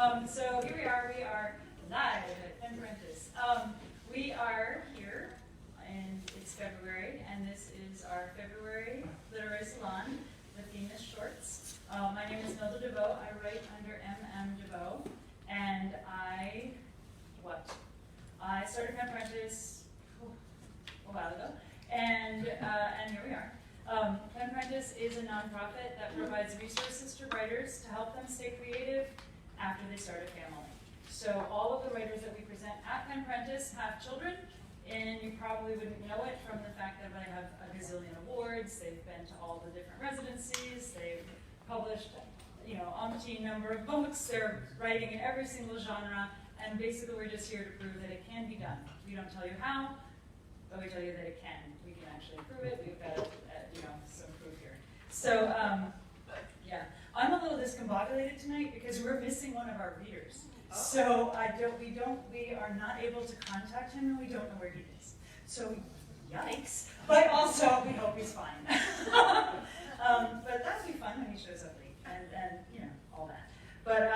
So here we are live at Pen Parentis. We are here, and it's February, and this is our February Literary Salon. The theme is shorts. My name is Milda DeVoe. I write under M.M. DeVoe, and I started Pen Parentis a while ago, and here we are. Pen Parentis is a nonprofit that provides resources to writers to help them stay creative after they start a family. So all of the writers that we present at Pen Parentis have children, and you probably wouldn't know it from the fact that they have a gazillion awards. They've been to all the different residencies. They've published, umpteen number of books. They're writing in every single genre, and basically we're just here to prove that it can be done. We don't tell you how, but we tell you that it can. We can actually prove it. We've got some proof here. So yeah, I'm a little discombobulated tonight because we're missing one of our readers. So we are not able to contact him, and we don't know where he is. So yikes! But also we hope he's fine. But that'll be fun when he shows up late, and all that. But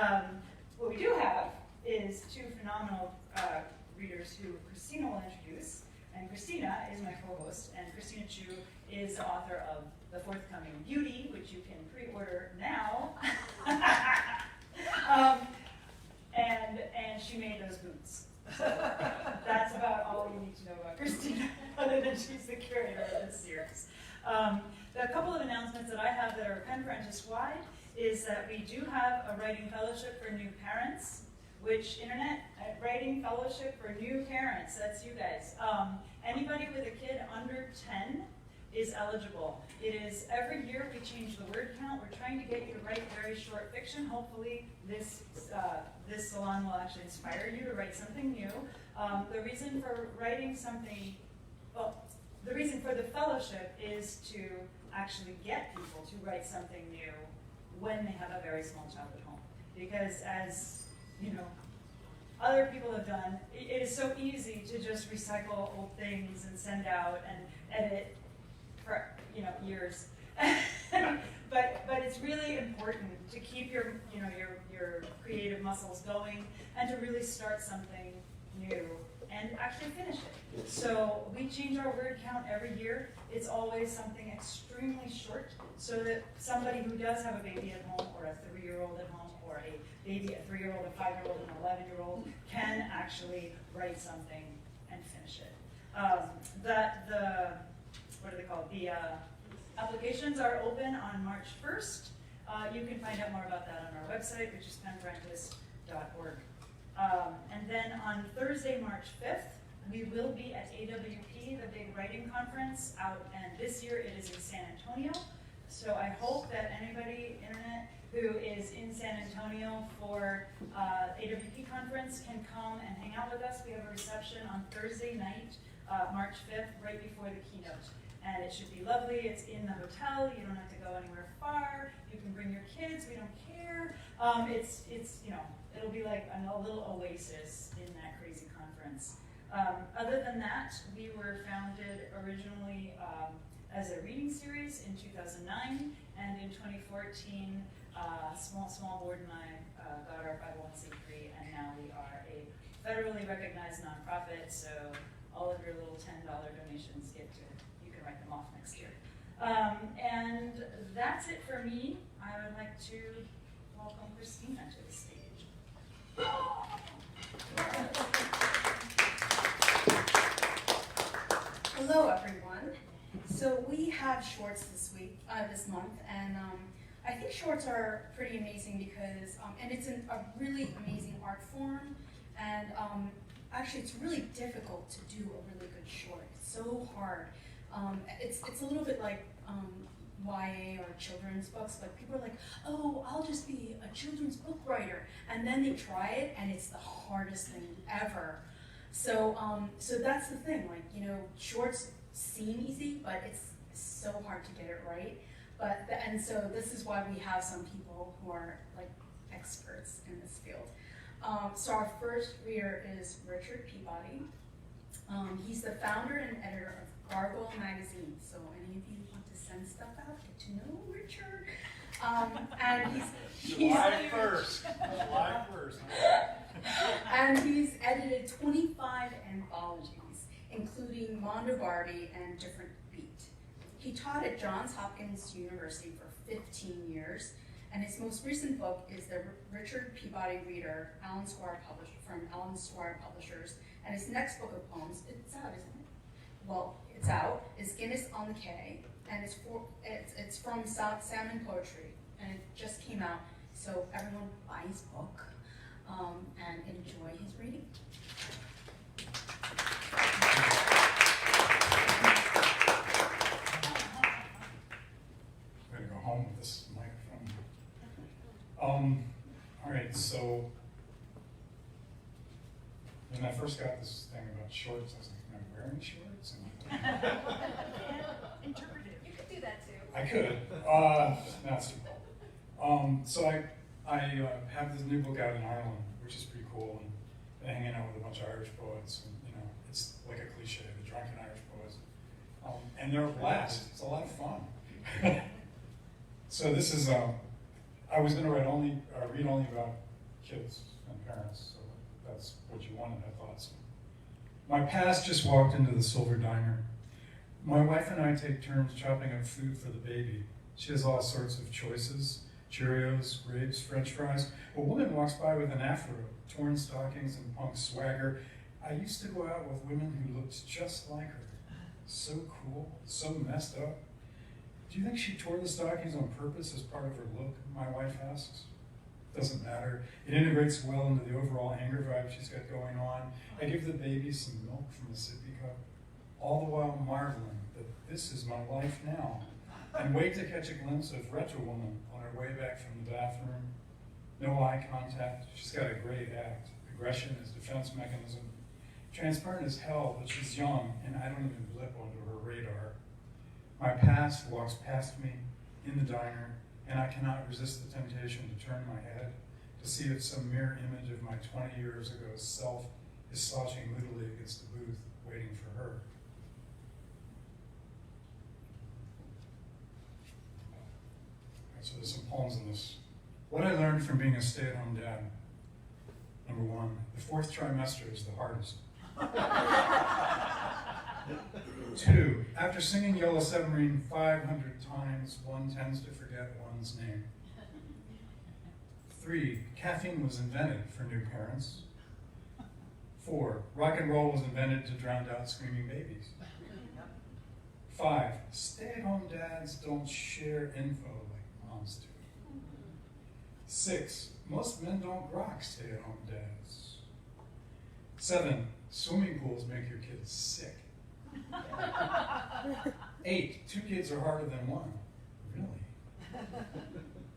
what we do have is two phenomenal readers who Christina will introduce. And Christina is my co-host, and Christina Chiu is the author of the forthcoming Beauty, which you can pre-order now. And she made those boots. So that's about all you need to know about Christina, other than she's the curator of this series. A couple of announcements that I have that are Pen Parentis-wide is that we do have a writing fellowship for new parents. Which internet writing fellowship for new parents, that's you guys. Anybody with a kid under 10 is eligible. It is every year we change the word count. We're trying to get you to write very short fiction. Hopefully this salon will actually inspire you to write something new. The reason for writing something, the reason for the fellowship is to actually get people to write something new when they have a very small child at home. Because as other people have done, it is so easy to just recycle old things and send out and edit for years. but it's really important to keep your creative muscles going and to really start something new and actually finish it. So we change our word count every year. It's always something extremely short, so that somebody who does have a baby at home, or a 3-year-old at home, or a baby, a 3-year-old, a 5-year-old, an 11-year-old can actually write something and finish it. What are they called? The applications are open on March 1st. You can find out more about that on our website, which is penparentis.org. And then on Thursday, March 5th, we will be at AWP, the big writing conference out, and this year it is in San Antonio. So I hope that anybody, internet, who is in San Antonio for AWP conference can come and hang out with us. We have a reception on Thursday night, March 5th, right before the keynote. And it should be lovely. It's in the hotel. You don't have to go anywhere far. You can bring your kids. We don't care. It'll be like a little oasis in that crazy conference. Other than that, we were founded originally as a reading series in 2009, and in 2014, small board and I got our 501c3, and now we are a federally recognized nonprofit. So all of your little $10 donations you can write them off next year. And that's it for me. I would like to welcome Christina to the stage. Hello, everyone. So we have shorts this month, and I think shorts are pretty amazing because, and it's a really amazing art form, and actually it's really difficult to do a really good short. It's so hard. It's a little bit like YA or children's books, but people are like, oh, I'll just be a children's book writer, and then they try it, and it's the hardest thing ever. So that's the thing, shorts seem easy, but it's so hard to get it right. And so this is why we have some people who are like experts in this field. So our first reader is Richard Peabody. He's the founder and editor of Gargoyle magazine. So any of you want to send stuff out, get to know Richard. And he's July 1st. July 1st. And he's edited 25 anthologies, including Mondo Barbie and Different Beat. He taught at Johns Hopkins University for 15 years, and his most recent book is the Richard Peabody Reader, from Allen Squire Publishers, and his next book of poems, it's out, isn't it? Well, it's out, is Guinness on the Quay, and it's from Salmon Poetry, and it just came out, so everyone buy his book and enjoy his reading. I'm gonna go home with this microphone. All right, so when I first got this thing about shorts, I was like, am I wearing shorts? Interpretive. You could do that too. I could. That's too cold. So I have this new book out in Ireland, which is pretty cool, and been hanging out with a bunch of Irish poets, and it's like a cliche, the drunken Irish poets, and they're a blast. It's a lot of fun. So this is I was going to read only about kids and parents, so that's what you wanted, I thought. So. My past just walked into the Silver Diner. My wife and I take turns chopping up food for the baby. She has all sorts of choices, Cheerios, grapes, French fries. A woman walks by with an afro, torn stockings and punk swagger. I used to go out with women who looked just like her. So cool, so messed up. Do you think she tore the stockings on purpose as part of her look? My wife asks. Doesn't matter. It integrates well into the overall anger vibe she's got going on. I give the baby some milk from a sippy cup, all the while marveling that this is my life now, and wait to catch a glimpse of Retro Woman on her way back from the bathroom. No eye contact. She's got a great act. Aggression is defense mechanism. Transparent as hell, but she's young, and I don't even blip onto her radar. My past walks past me in the diner, and I cannot resist the temptation to turn my head to see if some mere image of my 20 years ago self is slouching moodily against the booth, waiting for her. Right, so there's some poems in this. What I learned from being a stay-at-home dad. Number one, the fourth trimester is the hardest. 2, after singing Yellow Submarine 500 times, one tends to forget one's name. 3, caffeine was invented for new parents. 4, rock and roll was invented to drown out screaming babies. 5, stay-at-home dads don't share info like moms do. 6, most men don't grok stay-at-home dads. 7, swimming pools make your kids sick. 8, 2 kids are harder than 1. Really?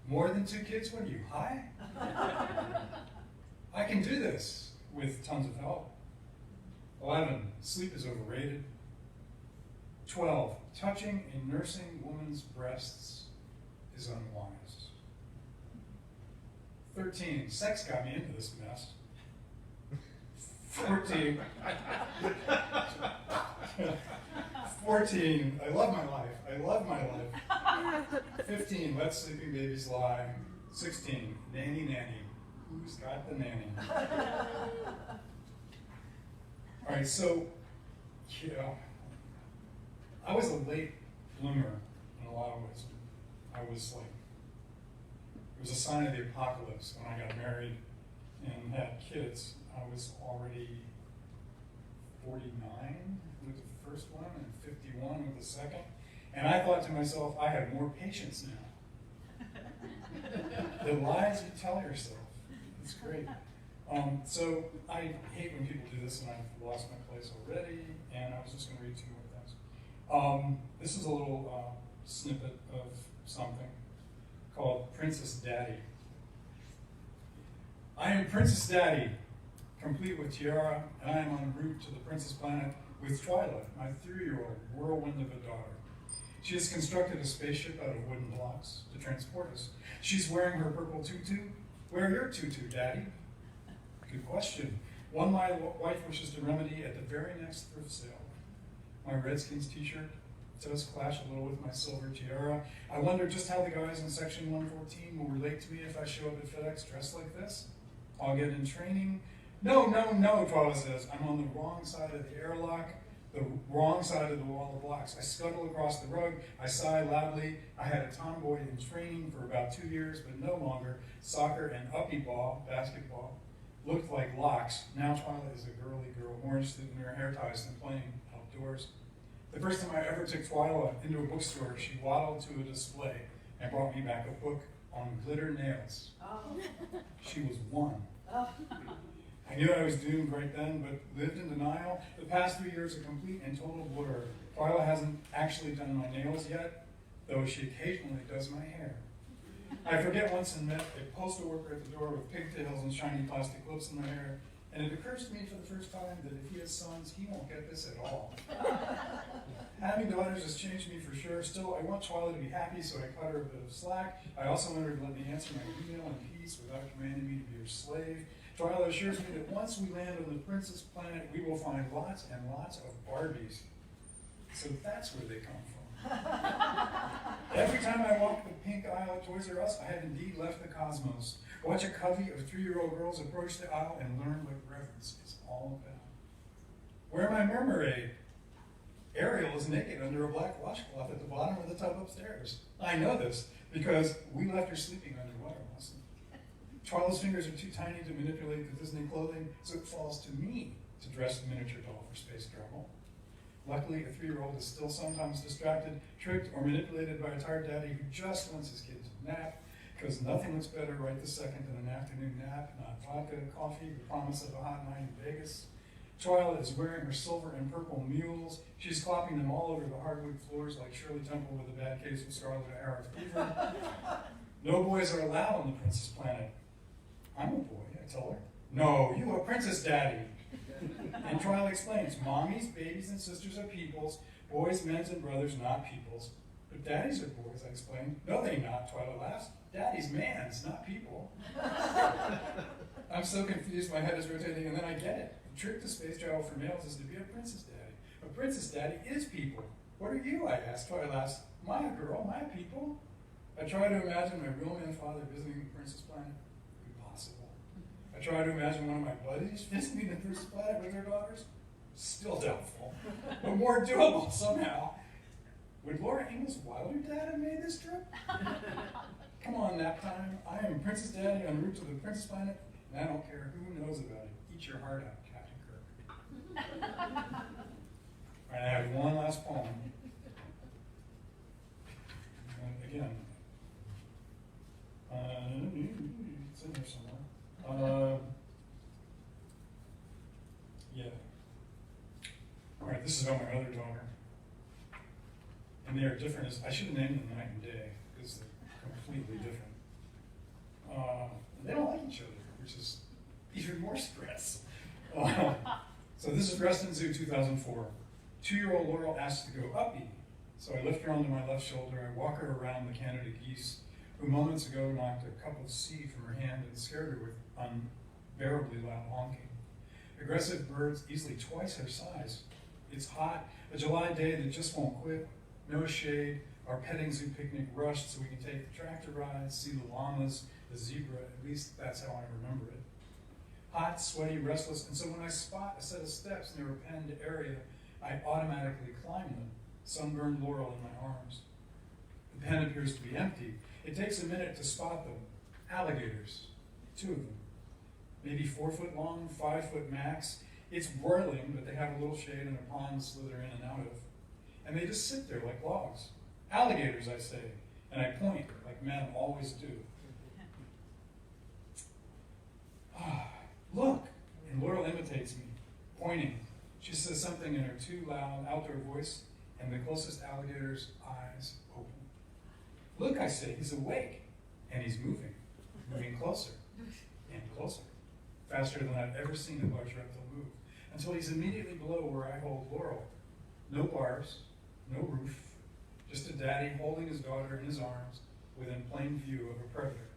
More than 2 kids? What are you, high? I can do this with tons of help. 11, sleep is overrated. 12, touching a nursing woman's breasts is unwise. 13, sex got me into this mess. 14, 14, I love my life. I love my life. 15, let sleeping babies lie. 16, nanny. Who's got the nanny? All right, so, I was a late bloomer in a lot of ways. I was like, it was a sign of the apocalypse when I got married and had kids. I was already 49 with the first one and 51 with the second. And I thought to myself, I have more patience now. The lies you tell yourself. It's great. So I hate when people do this, and I've lost my place already, and I was just going to read 2 more things. This is a little snippet of something called Princess Daddy. I am Princess Daddy, complete with tiara, and I am en route to the Princess Planet with Twyla, my 3-year-old whirlwind of a daughter. She has constructed a spaceship out of wooden blocks to transport us. She's wearing her purple tutu. Wear your tutu, Daddy. Good question. One my wife wishes to remedy at the very next thrift sale. My Redskins t-shirt does clash a little with my silver tiara. I wonder just how the guys in section 114 will relate to me if I show up at FedEx dressed like this. I'll get in training No, no, no, Twyla says. I'm on the wrong side of the airlock, the wrong side of the wall of blocks. I scuttle across the rug. I sigh loudly. I had a tomboy in training for about 2 years, but no longer. Soccer and uppy ball, basketball, looked like locks. Now Twyla is a girly girl, more interested in her hair ties than playing outdoors. The first time I ever took Twyla into a bookstore, she waddled to a display and brought me back a book on glitter nails. Oh. She was 1. Oh. I knew I was doomed right then, but lived in denial. The past 3 years a complete and total blur. Twyla hasn't actually done my nails yet, though she occasionally does my hair. I forget once and met a postal worker at the door with pigtails and shiny plastic clips in their hair, and it occurs to me for the first time that if he has sons, he won't get this at all. Having daughters has changed me for sure. Still, I want Twyla to be happy, so I cut her a bit of slack. I also want her to let me answer my email in peace without commanding me to be her slave. Twyla assures me that once we land on the princess planet, we will find lots and lots of Barbies. So that's where they come from. Every time I walk the pink aisle at Toys R Us, I have indeed left the cosmos. Watch a covey of 3-year-old girls approach the aisle and learn what reverence is all about. Where my mermaid? Ariel is naked under a black washcloth at the bottom of the tub upstairs. I know this because we left her sleeping underwater last night. Twyla's fingers are too tiny to manipulate the Disney clothing, so it falls to me to dress the miniature doll for space travel. Luckily, a 3-year-old is still sometimes distracted, tricked, or manipulated by a tired daddy who just wants his kid to nap, because nothing looks better right this second than an afternoon nap, not vodka, coffee, the promise of a hot night in Vegas. Twyla is wearing her silver and purple mules. She's clopping them all over the hardwood floors like Shirley Temple with a bad case of scarlet O'Hara fever. No boys are allowed on the princess planet. I'm a boy, I tell her. No, you a princess daddy. And Twyla explains, mommies, babies, and sisters are peoples, boys, men's, and brothers, not peoples. But daddies are boys, I explain. No, they not, Twyla laughs. Daddy's mans, not people. I'm so confused, my head is rotating, and then I get it. The trick to space travel for males is to be a princess daddy. A princess daddy is people. What are you, I ask. Twyla laughs. My girl, my people. I try to imagine my real man father visiting the princess planet. Impossible. I try to imagine one of my buddies visiting the princess planet with their daughters. Still doubtful, but more doable somehow. Would Laura Ingalls Wilder dad have made this trip? Come on, nap time. I am Princess Daddy en route to the princess planet, and I don't care who knows about it. Eat your heart out, Captain Kirk. All right, I have one last poem. And again, it's in there somewhere. Yeah. All right, this is about my other daughter. And they are different. I should have named them night and day, because they're completely different. They don't like each other, which is even more stress. So this is Reston Zoo 2004. 2-year-old Laurel asks to go uppy. So I lift her onto my left shoulder. I walk her around the Canada geese, who moments ago knocked a cup of seed from her hand and scared her with unbearably loud honking. Aggressive birds easily twice her size. It's hot, a July day that just won't quit. No shade, our petting zoo picnic rushed so we can take the tractor rides, see the llamas, the zebra, at least that's how I remember it. Hot, sweaty, restless, and so when I spot a set of steps near a penned area, I automatically climb them, sunburned Laurel in my arms. The pen appears to be empty. It takes a minute to spot them. Alligators, 2 of them. Maybe 4 foot long, 5 foot max. It's broiling, but they have a little shade and a pond to slither in and out of. And they just sit there like logs. Alligators, I say, and I point like men always do. Look, and Laurel imitates me, pointing. She says something in her too loud outdoor voice, and the closest alligator's eyes open. Look, I say, he's awake, and he's moving closer and closer, faster than I've ever seen a large reptile move, until he's immediately below where I hold Laurel. No bars, no roof, just a daddy holding his daughter in his arms within plain view of a predator.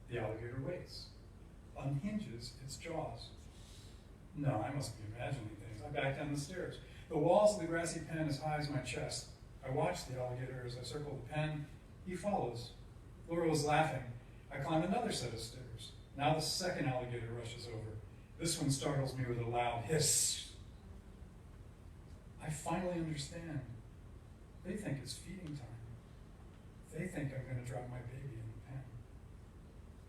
The alligator waits, unhinges its jaws. No, I must be imagining things. I back down the stairs. The walls of the grassy pen as high as my chest. I watch the alligator as I circle the pen. He follows. Laurel is laughing. I climb another set of stairs. Now the second alligator rushes over. This one startles me with a loud hiss. I finally understand. They think it's feeding time. They think I'm gonna drop my baby in the pen.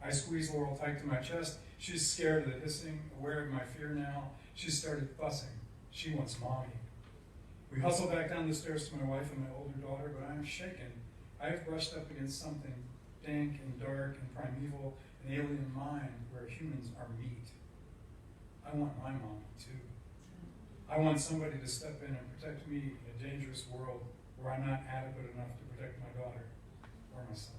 I squeeze Laurel tight to my chest. She's scared of the hissing, aware of my fear now. She started fussing. She wants mommy. We hustle back down the stairs to my wife and my older daughter, but I am shaken. I have brushed up against something dank and dark and primeval, an alien mind where humans are meat. I want my mommy too. I want somebody to step in and protect me in a dangerous world where I'm not adequate enough to protect my daughter or myself.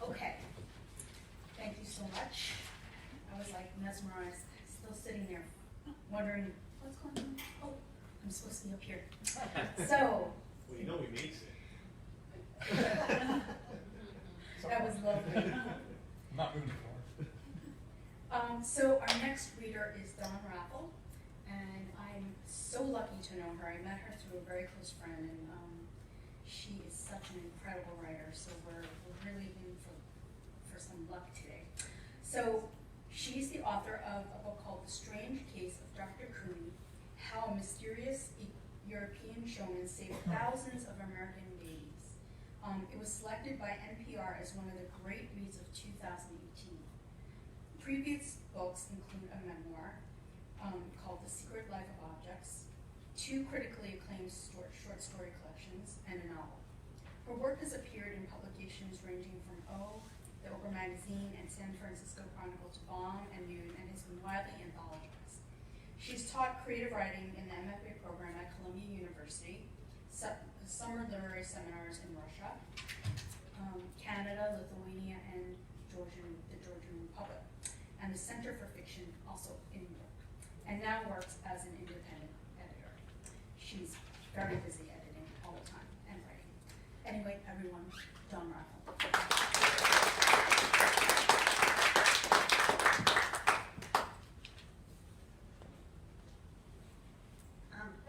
Okay, thank you so much. I was like mesmerized, still sitting there, wondering what's going on. Oh, I'm supposed to be up here. So, Well, you know we made it. that was lovely. I'm not moving forward. So our next reader is Raffel, and I'm so lucky to know her. I met her through a very close friend, and she is such an incredible writer, so we're really in for some luck today. So she's the author of a book called The Strange Case of Dr. Cooney, How a Mysterious European Showman Saved Thousands of American Babies. It was selected by NPR as one of the great reads of 2018. Previous books include a memoir called The Secret Life of Objects, 2 critically acclaimed short story collections, and a novel. Her work has appeared in publications ranging from the Oprah magazine, and San Francisco Chronicle to Bomb and Noon, and has been widely anthologized. She's taught creative writing in the MFA program at Columbia University, summer literary seminars in Russia, Canada, Lithuania, and the Georgian Republic, and the Center for Fiction, also in New York, and now works as an independent editor. She's very busy editing all the time and writing. Anyway, everyone, Raffel.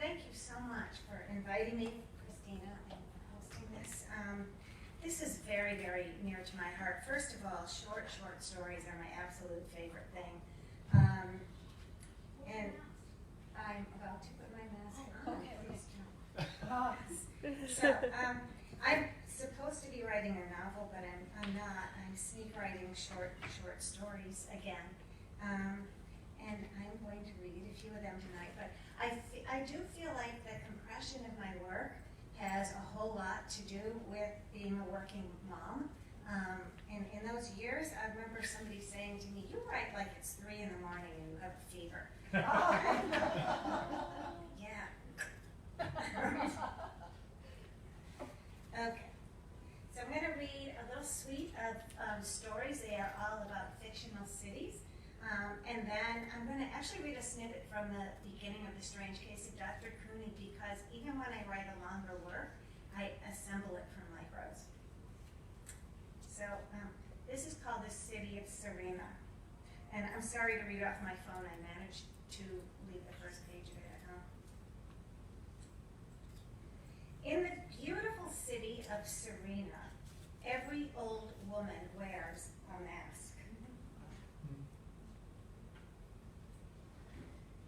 Thank you so much for inviting me, Christina, and for hosting this. This is very, very near to my heart. First of all, short stories are my absolute favorite thing. And I'm about to put my mask on. Okay. Please don't. So, I'm supposed to be writing a novel, but I'm not. I'm sneak writing short stories again. And I'm going to read a few of them tonight, but I do feel like the compression of my work has a whole lot to do with being a working mom. And in those years, I remember somebody saying to me, "You write like it's 3 in the morning and you have a fever." Yeah. Okay. So I'm going to read a little suite of stories. They are all about fictional cities. And then I'm going to actually read a snippet from the beginning of The Strange Case of Dr. Cooney, because even when I write a longer work, I assemble it from micros. So this is called The City of Serena. And I'm sorry to read off my phone. I managed to leave the first page of it at home. In the beautiful city of Serena, every old woman wears a mask.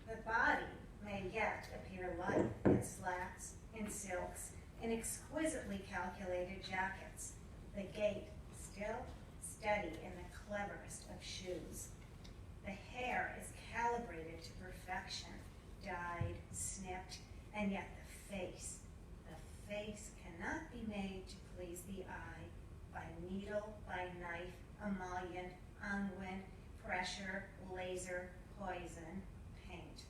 The body may yet appear light in slacks, in silks, in exquisitely calculated jackets. The gait still steady in the cleverest of shoes. The hair is calibrated to perfection, dyed, snipped, and yet the face cannot be made to please the eye by needle, by knife, emollient, unguent, pressure, laser, poison, paint.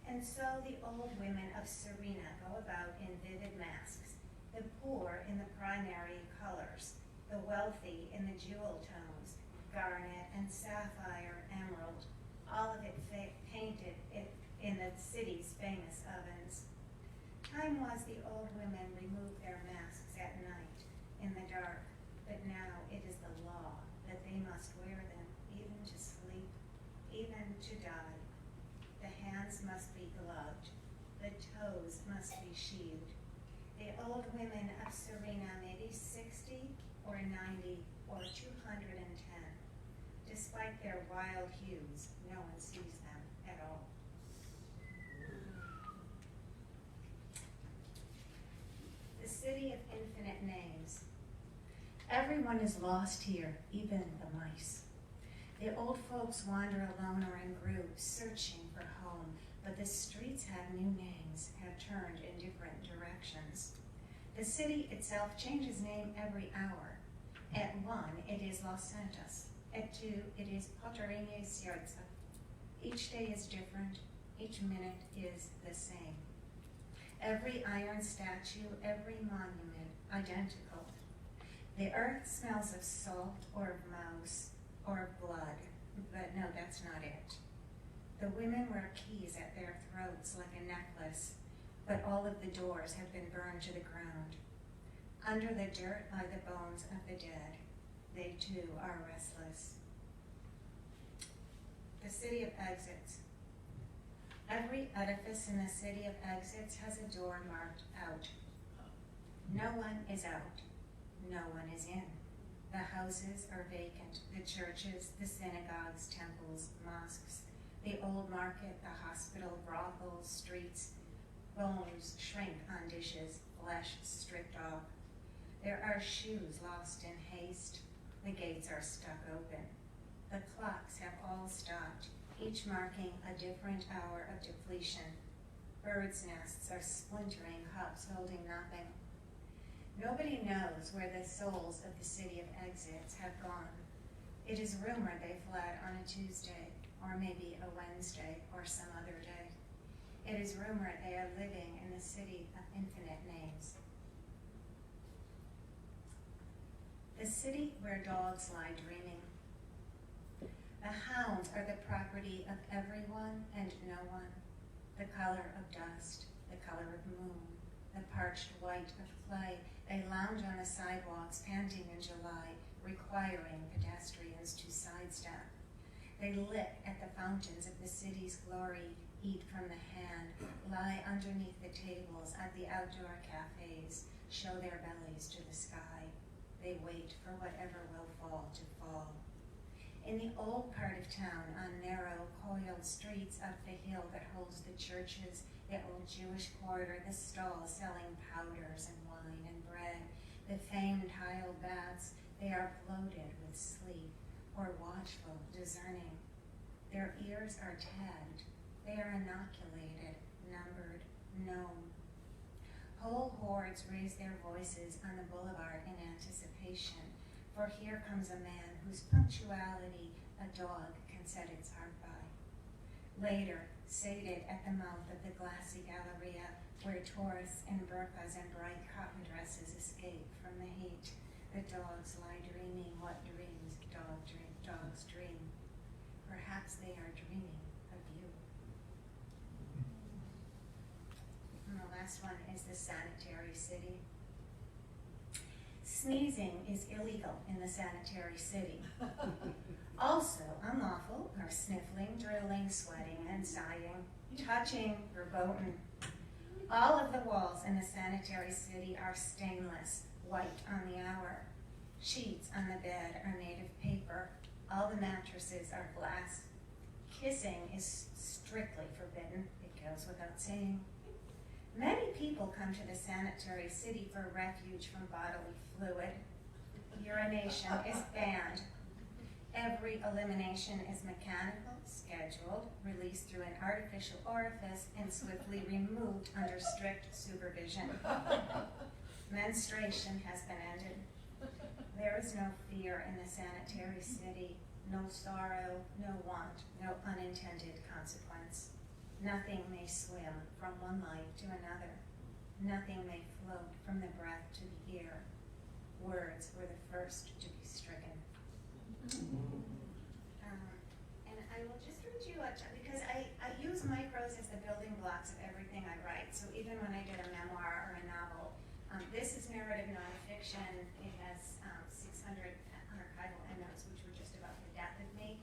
And so the old women of Serena go about in vivid masks, the poor in the primary colors, the wealthy in the jewel tones, garnet and sapphire, emerald, all of it painted in the city's famous ovens. Time was the old women removed their masks at night in the dark, but now it is the law that they must wear them even to sleep, even to die. The hands must be gloved, the toes must be sheathed. The old women of Serena may be 60 or 90 or 210. Despite their wild hues, no one sees them at all. The city of infinite names. Everyone is lost here, even the mice. The old folks wander alone or in groups, searching for home, but the streets have new names, have turned in different directions. The city itself changes name every hour. At 1, it is Los Santos. At 2, it is Potarene Sierra. Each day is different. Each minute is the same. Every iron statue, every monument, identical. The earth smells of salt or of mouse or of blood, but no, that's not it. The women wear keys at their throats like a necklace, but all of the doors have been burned to the ground. Under the dirt lie the bones of the dead. They too are restless. The city of exits. Every edifice in the city of exits has a door marked out. No one is out. No one is in. The houses are vacant. The churches, the synagogues, temples, mosques, the old market, the hospital, brothels, streets. Bones shrink on dishes, flesh stripped off. There are shoes lost in haste. The gates are stuck open. The clocks have all stopped, each marking a different hour of depletion. Birds' nests are splintering, cups holding nothing. Nobody knows where the souls of the city of exits have gone. It is rumored they fled on a Tuesday, or maybe a Wednesday, or some other day. It is rumored they are living in the city of infinite names. The city where dogs lie dreaming. The hounds are the property of everyone and no one. The color of dust, the color of moon, the parched white of clay. They lounge on the sidewalks, panting in July, requiring pedestrians to sidestep. They lick at the fountains of the city's glory, eat from the hand, lie underneath the tables at the outdoor cafes, show their bellies to the sky. They wait for whatever will fall to fall. In the old part of town, on narrow, coiled streets up the hill that holds the churches, the old Jewish quarter, the stalls selling powders and wine and bread, the famed tiled baths, they are bloated with sleep, or watchful, discerning. Their ears are tagged. They are inoculated, numbered, known. Whole hordes raise their voices on the boulevard in anticipation, for here comes a man whose punctuality a dog can set its heart by. Later, sated at the mouth of the glassy galleria, where tourists in burqas and bright cotton dresses escape from the heat, the dogs lie dreaming what dreams dogs dream. Perhaps they are dreaming of you. And the last one is the sanitary city. Sneezing is illegal in the sanitary city. Also unlawful are sniffling, drilling, sweating, and sighing, touching, verboten. All of the walls in the sanitary city are stainless, white on the hour. Sheets on the bed are made of paper. All the mattresses are glass. Kissing is strictly forbidden. It goes without saying. Many people come to the sanitary city for refuge from bodily fluid. Urination is banned. Every elimination is mechanical, scheduled, released through an artificial orifice, and swiftly removed under strict supervision. Menstruation has been ended. There is no fear in the sanitary city, no sorrow, no want, no unintended consequence. Nothing may swim from one life to another. Nothing may float from the breath to the ear. Words were the first to be stricken. And I will just read you because I use micros as the building blocks of everything I write. So even when I did a memoir or a novel, this is narrative nonfiction. It has 600 archival endnotes, which were just about the death of me.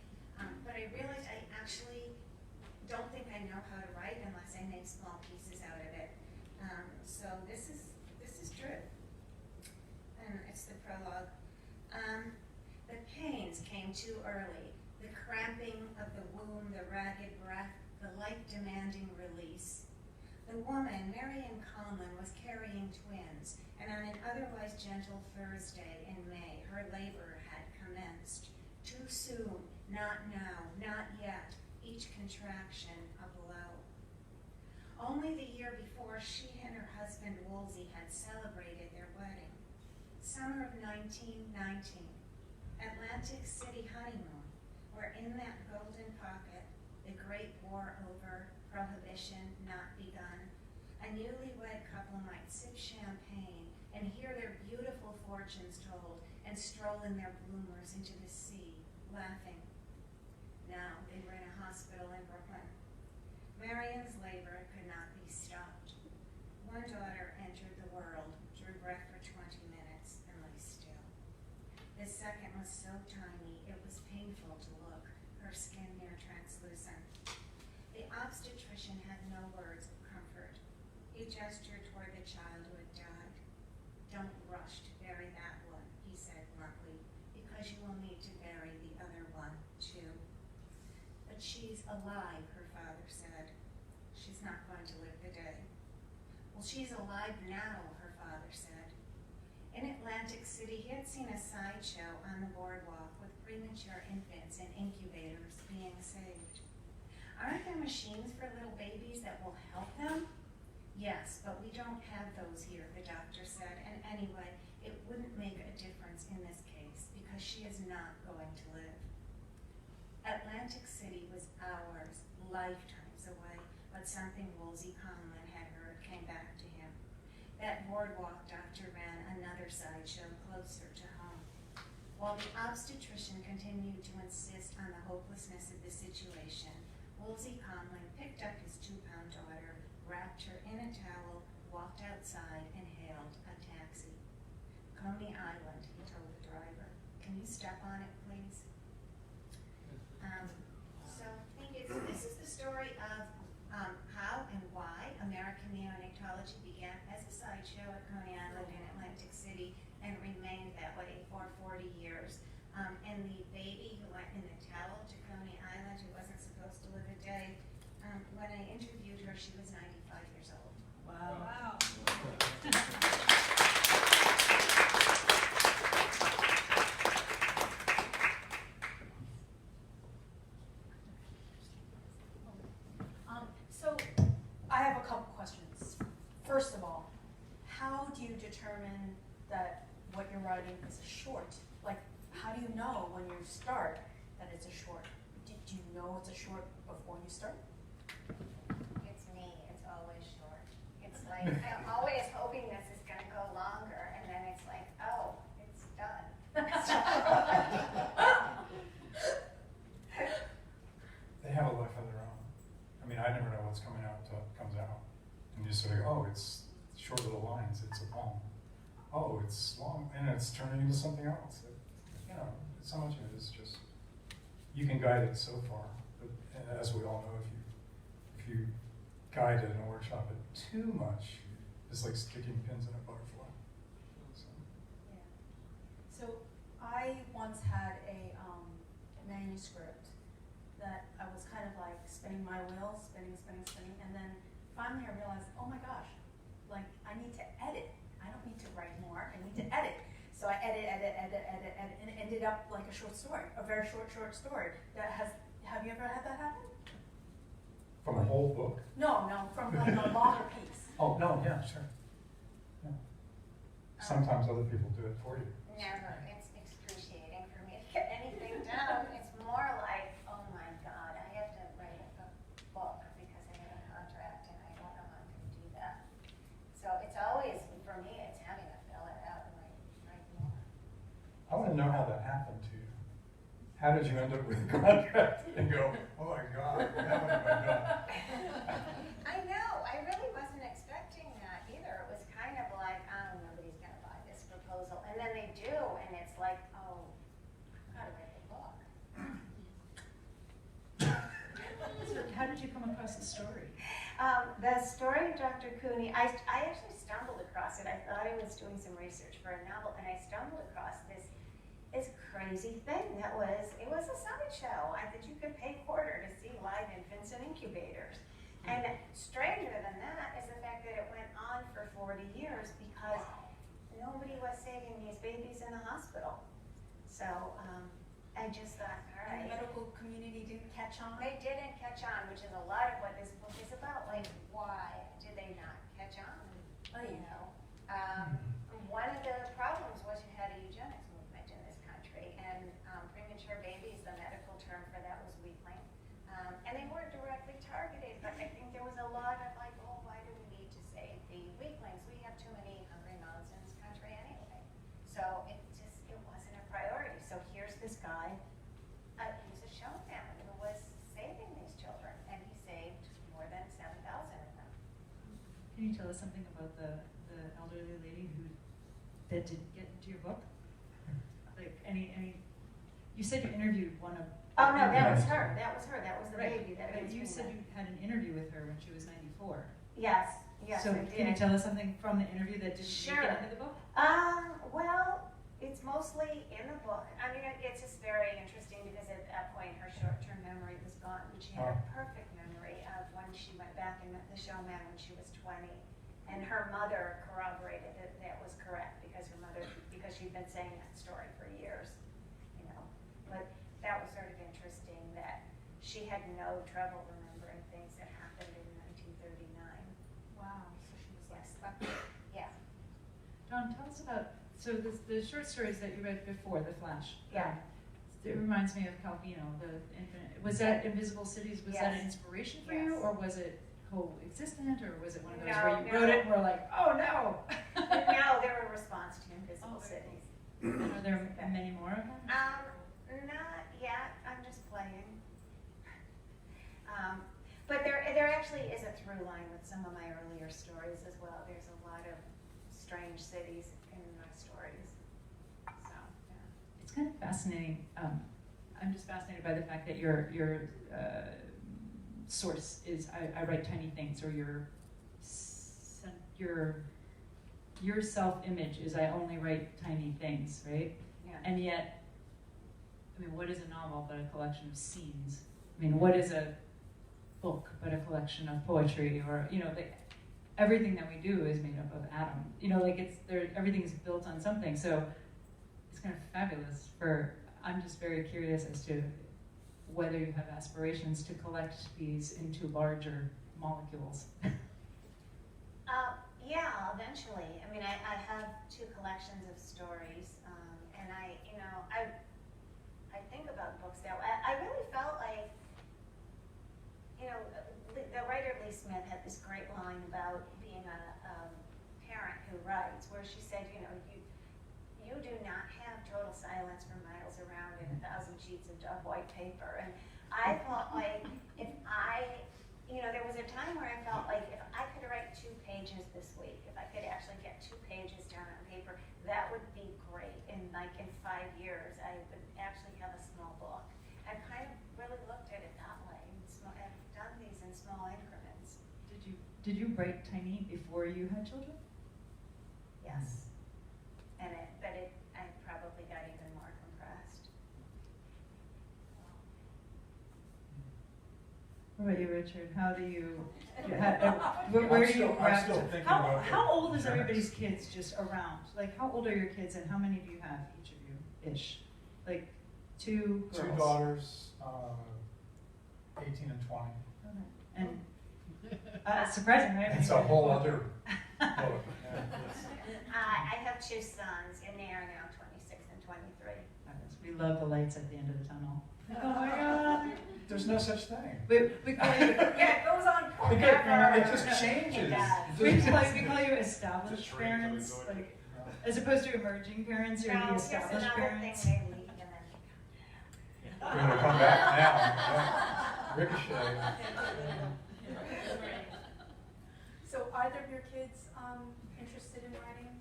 But I realized I actually don't think I know how to write unless I and make small pieces out of it. So this is true. And it's the prologue. The pains came too early. The cramping of the womb, the ragged breath, the life-demanding release. The woman, Marion Conlon, was carrying twins, and on an otherwise gentle Thursday in May, her labor had commenced. Too soon, not now, not yet, each contraction a blow. Only the year before, she and her husband Woolsey had celebrated their wedding. Summer of 1919, Atlantic City honeymoon, where in that golden pocket, the great war over, prohibition not begun, a newlywed couple might sip champagne and hear their beautiful fortunes told and stroll in their bloomers into the sea, laughing. Now they were in a hospital in Brooklyn. Marion's labor could not be stopped. One daughter entered the world, drew breath for 20 minutes, and lay still. The second was so tiny it was painful to look, her skin near translucent. The obstetrician had no words of comfort. He gestured toward the child who had died. Don't rush to bury that one, he said bluntly, because you will need to bury the other one, too. But she's alive, her father said. She's not going to live the day. Well, she's alive now, her father said. In Atlantic City, he had seen a sideshow on the boardwalk with premature infants in incubators being saved. Aren't there machines for little babies that will help them? Yes, but we don't have those here, the doctor said, and anyway, it wouldn't make a difference in this case because she is not going to live. Atlantic City was hours, lifetimes away, but something Woolsey Conlon had heard came back to him. That boardwalk doctor ran another sideshow closer to home. While the obstetrician continued to insist on the hopelessness of the situation, Woolsey Conlon picked up his 2-pound daughter, wrapped her in a towel, walked outside, and hailed a taxi. Coney Island, he told the driver. Can you step on it, please? So I think this is the story of how and why American neonatology began as a sideshow at Coney Island in Atlantic City and remained that way for 40 years. And the baby who went in the towel to Coney Island, who wasn't supposed to live a day, when I interviewed her, she was 95 years old. Wow. Wow. So I have a couple questions. First of all, how do you determine that what you're writing is a short? Like, how do you know when you start that it's a short? Do you know it's a short before you start? It's me, it's always short. It's like, I'm always hoping this is gonna go longer, and then it's like, oh, it's done. They have a life of their own. I mean, I never know what's coming out until it comes out. And you just sort of, oh, it's short little lines, it's a poem. Oh, it's long, and it's turning into something else. You know, so much of it is just, you can guide it so far, but as we all know, if you guide it in a workshop it too much, it's like sticking pins in a butterfly. So. Yeah. So I once had a manuscript that I was kind of like spinning my wheels, spinning, and then finally I realized, oh my gosh, like I need to edit. I don't need to write more, I need to edit. So I edit, and it ended up like a short story, a very short story that have you ever had that happen? From a whole book? No, from like a longer piece. Oh, no, yeah, sure. Yeah. Sometimes other people do it for you. Never, it's excruciating for me to get anything done. It's more like, oh my God, I have to write a book because I have a contract and I don't know how I'm gonna do that. So it's always, for me, it's having to fill it out and write more. I want to know how that happened to you. How did you end up with a contract and go, oh my God, now what have I done? I know, I really wasn't expecting that either. It was kind of like, oh, nobody's gonna buy this proposal. And then they do, and it's like, oh, I've gotta write the book. So how did you come across the story? The story of Dr. Cooney, I actually stumbled across it. I thought I was doing some research for a novel, and I stumbled across this crazy thing that it was a sideshow that you could pay quarter to see live infants in incubators. And stranger than that is the fact that it went on for 40 years because nobody was saving these babies in the hospital. So I just thought, all And right. the medical community didn't catch on. They didn't catch on, which is a lot of what this book is about. Like, why did they not catch on? Oh, You know, one of the problems was you had a eugenics movement in this country, and premature babies, the medical term for that was weakling, and they weren't directly targeted. But I think there was a lot of like, oh, why do we need to save the weaklings? We have too many hungry mouths in this country anyway. So it wasn't a priority. So here's this guy. He was a showman who was saving these children, and he saved more than 7,000 of them. Can you tell us something about the elderly lady that didn't get into your book? Like any? You said you interviewed one of. Oh no, that was her. That was her. That was the Right. baby that But was you being said left. you had an interview with her when she was 94. Yes, yes, So I did. can you tell us something from the interview that didn't Sure. get into the book? Well, it's mostly in the book. I mean, it's just very interesting because at that point her short-term memory was gone, and she had a perfect memory of when she went back and met the showman when she was 20. And her mother corroborated that that was correct because she'd been saying that story for years, you know. But that was sort of interesting that she had no trouble remembering things that happened in 1939. Wow. So she was like Yes. stuck. Yeah. John, tell us about the short stories that you read before The Flash. Yeah. It reminds me of Calvino, the infinite. Was that Invisible Cities? Was that an Yes. inspiration for you, Yes. or was it coexistent, or was it one of those No, where you no. wrote it and were like, oh no? No, they're a response to Invisible Oh, very Cities. Are there many more of them? Not yet. I'm just playing. But there actually is a through line with some of my earlier stories as well. There's a lot of strange cities in my stories. So, yeah. It's kind of fascinating. I'm just fascinated by the fact that your source is I write tiny things, or your self-image is I only write tiny things, right? Yeah. And yet, I mean, what is a novel but a collection of scenes? I mean, what is a book but a collection of poetry? Or, you know, everything that we do is made up of atoms. You know, like everything's built on something. So it's kind of fabulous. I'm just very curious as to whether you have aspirations to collect these into larger molecules. Yeah, eventually. I mean, I have 2 collections of stories, and I think about books that way. I really felt like, you know, the writer Lee Smith had this great line about being a parent who writes, where she said, you know, you do not have total silence for miles around in 1,000 sheets of dove white paper. And I felt like there was a time where I felt like if I could write 2 pages this week, if I could actually get 2 pages down on paper, that would be great. And like in 5 years, I would actually have a small book. I've kind of really looked at it that way. I've done these in small increments. Did you write tiny before you had children? Yes. I probably got even more compressed. What about you, Richard? How do you? Where do you? I'm still thinking about How old is eugenics. everybody's kids just around? Like, how old are your kids, and how many do you have, each of you, ish? Like, 2 girls. 2 daughters, 18 and 20. Okay. And surprising, right? It's a whole other book. Yeah. I have 2 sons, and they are now 26 and 23. We love the lights at the end of the tunnel. Oh my God. There's no such thing. We call you. Yeah, it goes on Because forever. it just changes. It does. We It just- call you established Just train till we parents, go in. like as opposed to emerging parents. You're Now, the here's established another parents. thing they leave, and then We're gonna come back now. Yeah. Ricochet. So are either of your kids interested in writing?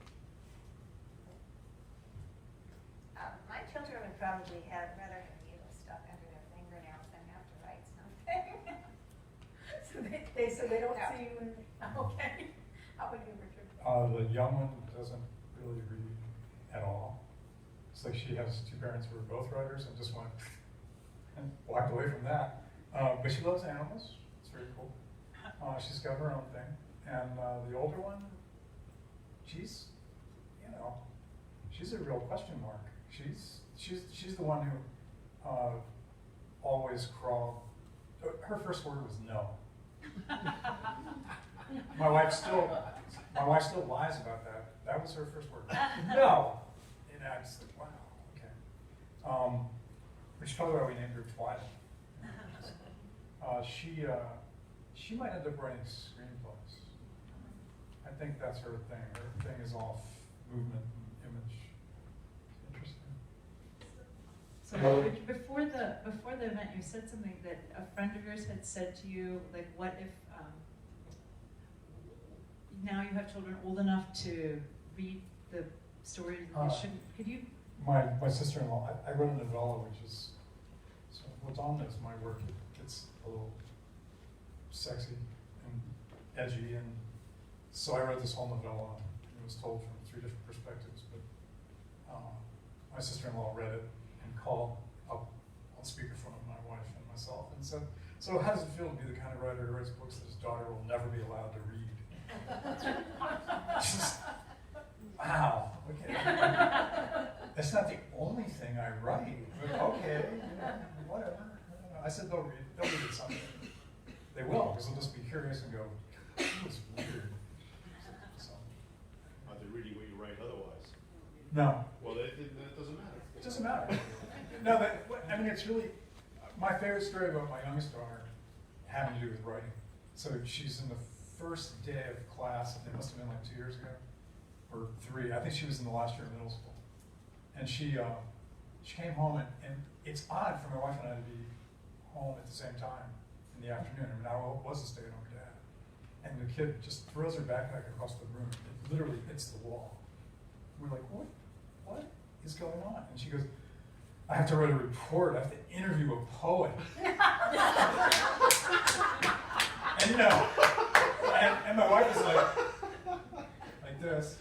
my children would probably rather have needles stuck under their fingernails than have to write something. So So they don't see you in, okay. How about you, Richard? The young one doesn't really read at all. It's like she has two parents who are both writers and just went and walked away from that. But she loves animals. It's very cool. She's got her own thing. And the older one, she's, you know, she's a real question mark. She's the one who always crawled. Her first word was no. My wife still lies about that. That was her first word. No. And I just like, wow, okay. Which is probably why we named her Twilight. She might end up writing screenplays. I think that's her thing. Her thing is all movement and image. Interesting. So before the event, you said something that a friend of yours had said to you, like, what if now you have children old enough to read the stories that they shouldn't? Could you? My sister-in-law, I wrote a novella, which is, so what's on is my work. It's a little sexy and edgy, and so I wrote this whole novella, and it was told from 3 different perspectives, but my sister-in-law read it and called up on speakerphone of my wife and myself and said, so how does it feel to be the kind of writer who writes books that his daughter will never be allowed to read? Just, wow, okay. That's not the only thing I write, but okay, whatever. I said they'll read it someday. They will, because they'll just be curious and go, it's weird. So. Are they reading what you write otherwise? No. Well, that doesn't matter. It doesn't matter. No, I mean, it's really, my favorite story about my youngest daughter having to do with writing. So she's in the first day of class, and it must have been like 2 years ago, or 3. I think she was in the last year of middle school. And she came home, and it's odd for my wife and I to be home at the same time in the afternoon. I mean, I was a stay-at-home dad. And the kid just throws her backpack across the room. It literally hits the wall. We're like, what is going on? And she goes, I have to write a report. I have to interview a poet. And you know, and my wife is like this.